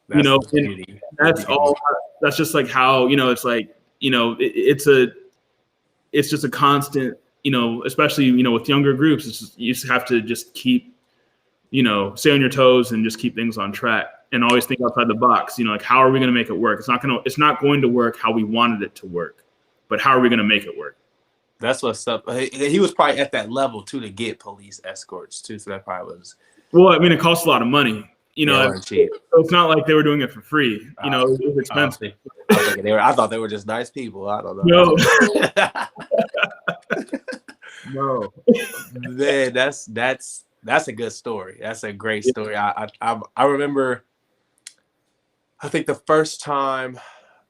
that's all. That's just like how, it's like, it's just a constant, especially, with younger groups, it's just, you just have to just keep, stay on your toes and just keep things on track and always think outside the box. Like, how are we going to make it work? It's not going to work how we wanted it to work, but how are we going to make it work? That's what's up. He was probably at that level too to get police escorts too. So that probably was. Well, I mean, it costs a lot of money. Cheap. So it's not like they were doing it for free. It was expensive. I thought they were just nice people. I don't know. No. Man, that's a good story. That's a great story. I remember. I think the first time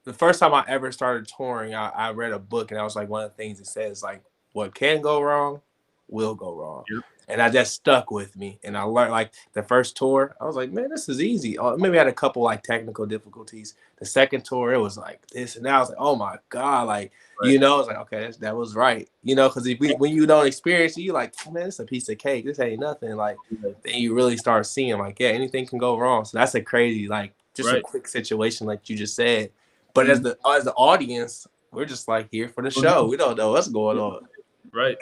I ever started touring, I read a book, and that was like one of the things it says, like, what can go wrong will go wrong. Yep. And that just stuck with me. And I learned, like, the first tour, I was like, man, this is easy. Maybe I had a couple like technical difficulties. The second tour, it was like this, and I was like, oh my God, like, right. It's like, okay, that was right. Because when you don't experience it, you're like, man, it's a piece of cake. This ain't nothing. Like, then you really start seeing, like, yeah, anything can go wrong. So that's a crazy, like, just a quick situation, like you just said. But as the audience, we're just like here for the show. We don't know what's going on. Right.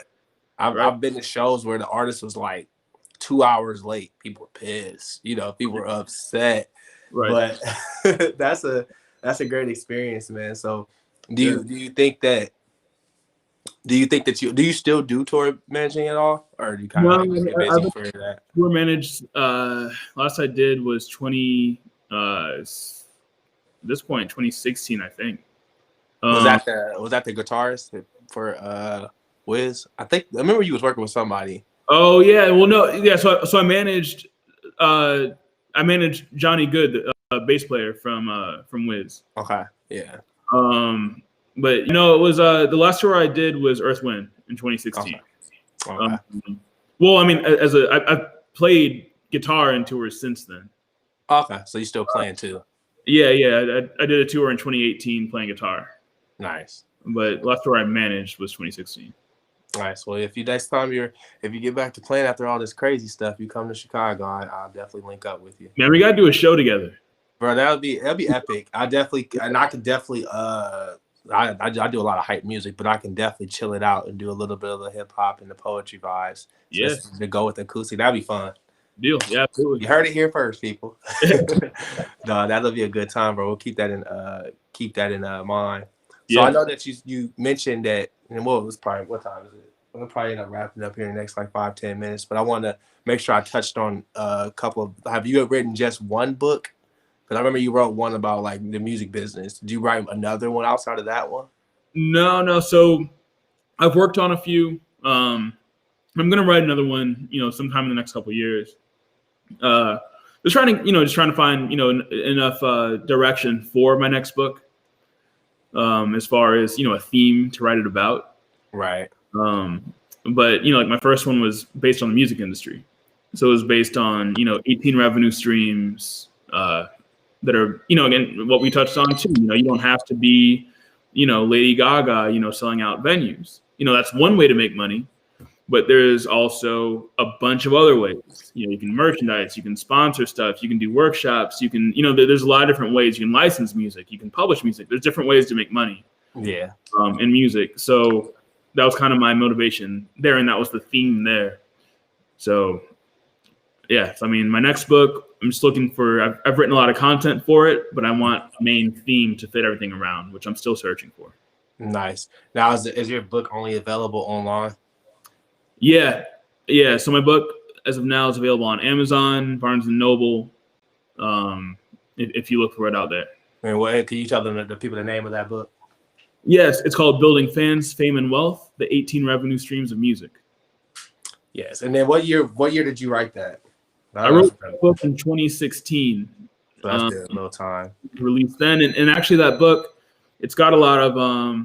I've been to shows where the artist was like 2 hours late. People were pissed. People were upset. Right. But that's a great experience, man. So do you think that you still do tour managing at all, or do you kind of get busy for that? Tour managed. Last I did was 2016, I think. Was that the guitarist for Wiz? I remember you was working with somebody. Oh yeah, well no, yeah. So I managed Johnny Good, the bass player from Wiz. Okay, yeah. But it was the last tour I did was Earth Wind in 2016. Okay. Well, I mean, I've played guitar in tours since then. Okay, so you still playing too? Yeah. I did a tour in 2018 playing guitar. Nice. But last tour I managed was 2016. Nice. Well, if you get back to playing after all this crazy stuff, you come to Chicago, I'll definitely link up with you. Man, we gotta do a show together, bro. That'll be epic. I do a lot of hype music, but I can definitely chill it out and do a little bit of the hip hop and the poetry vibes. Yes. To go with the acoustic, that'd be fun. Deal. Yeah, absolutely. You heard it here first, people. No, that'll be a good time, bro. We'll keep that in mind. So I know that you mentioned that, and what time is it? We're probably end up wrapping up here in the next like 5-10 minutes. But I want to make sure I touched on a couple of. Have you written just one book? Because I remember you wrote one about like the music business. Did you write another one outside of that one? No. So I've worked on a few. I'm gonna write another one, sometime in the next couple of years. Just trying to find, enough direction for my next book. As far as, a theme to write it about. Right. But, like my first one was based on the music industry. So it was based on, 18 revenue streams that are, again, what we touched on too. You don't have to be, Lady Gaga, selling out venues. That's one way to make money. but there's also a bunch of other ways. You know, you can merchandise, you can sponsor stuff, you can do workshops, you can, you know, there's a lot of different ways. You can license music, you can publish music. There's different ways to make money Yeah. in music. So that was kind of my motivation there, and that was the theme there. So yeah, so, I mean, my next book, I'm just looking for, I've written a lot of content for it, but I want a main theme to fit everything around, which I'm still searching for. Nice. Now, is your book only available online? Yeah. So my book, as of now, is available on Amazon, Barnes and Noble, if you look for it out there. And what can you tell them the people the name of that book? Yes, it's called Building Fans, Fame, and Wealth: The 18 Revenue Streams of Music. Yes. And then what year did you write that? I wrote that book in 2016. So that's good, a little time. Released then, and actually that book, it's got a lot of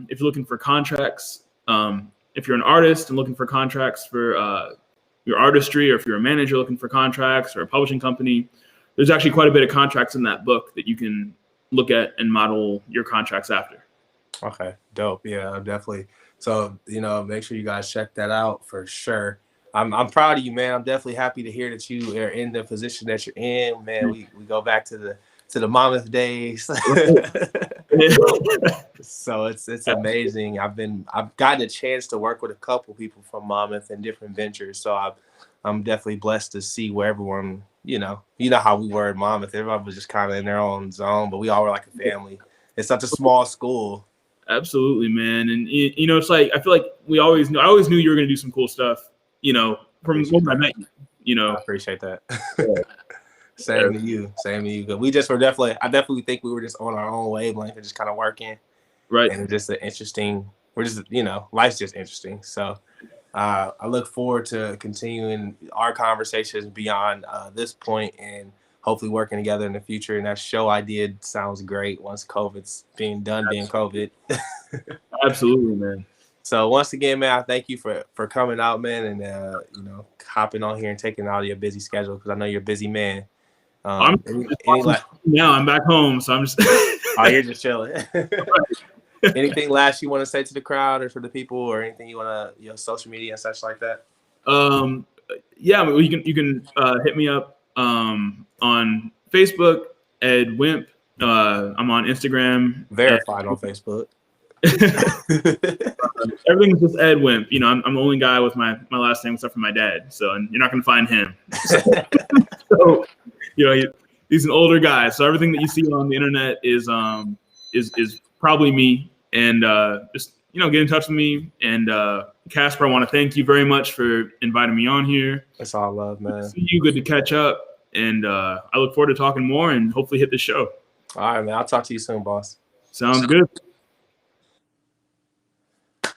if you're looking for contracts, if you're an artist and looking for contracts for your artistry, or if you're a manager looking for contracts, or a publishing company, there's actually quite a bit of contracts in that book that you can look at and model your contracts after. Okay, dope. Yeah, definitely. So, you know, make sure you guys check that out for sure. I'm proud of you, man. I'm definitely happy to hear that you are in the position that you're in, man. We go back to the Monmouth days. So it's amazing. I've gotten a chance to work with a couple people from Monmouth in different ventures. So I'm definitely blessed to see where everyone, you know how we were in Monmouth. Everybody was just kind of in their own zone, but we all were like a family. It's such a small school. Absolutely, man. And you know, it's like, I feel like I always knew you were going to do some cool stuff, you know, from when I met you, you know. I appreciate that. Same to you. We just were I definitely think we were just on our own wavelength and just kind of working. Right. And just we're just, you know, life's just interesting. So I look forward to continuing our conversations beyond this point, and hopefully working together in the future. And that show idea sounds great once COVID's being COVID. Absolutely, man. So once again, man, I thank you for coming out, man, and you know, hopping on here and taking out of your busy schedule, because I know you're a busy man. Now I'm back home, so I'm just. Oh, you're just chilling. Anything last you want to say to the crowd or for the people, or anything you want to, you know, social media and such like that? Yeah, you can hit me up on Facebook, Ed Wimp. I'm on Instagram. Verified on Facebook. Everything's just Ed Wimp. You know, I'm the only guy with my last name except for my dad, so, and you're not gonna find him. So, you know, he's an older guy, so everything that you see on the internet is probably me. And just, you know, get in touch with me. And Casper, I want to thank you very much for inviting me on here. It's all love, man. Good to see you, good to catch up, and I look forward to talking more and hopefully hit the show. All right, man. I'll talk to you soon, boss. Sounds good.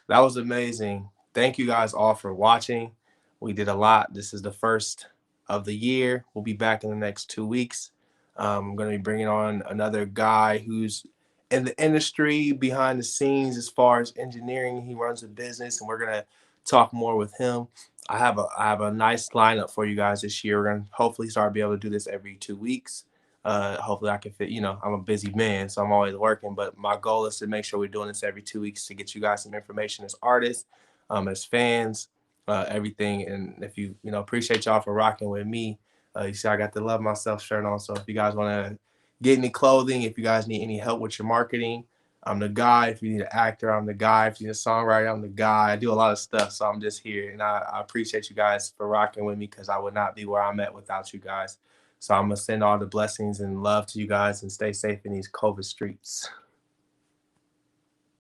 That was amazing. Thank you guys all for watching. We did a lot. This is the first of the year. We'll be back in the next 2 weeks. I'm going to be bringing on another guy who's in the industry behind the scenes as far as engineering. He runs a business, and we're going to talk more with him. I have a nice lineup for you guys this year. We're going to hopefully start be able to do this every 2 weeks. Hopefully I can fit, you know, I'm a busy man, so I'm always working, but my goal is to make sure we're doing this every 2 weeks to get you guys some information as artists, as fans, everything. And if you appreciate y'all for rocking with me. You see, I got the Love Myself shirt on. So if you guys want to get any clothing, if you guys need any help with your marketing, I'm the guy. If you need an actor, I'm the guy. If you need a songwriter, I'm the guy. I do a lot of stuff, so I'm just here. And I appreciate you guys for rocking with me, because I would not be where I'm at without you guys. So I'm going to send all the blessings and love to you guys, and stay safe in these COVID streets.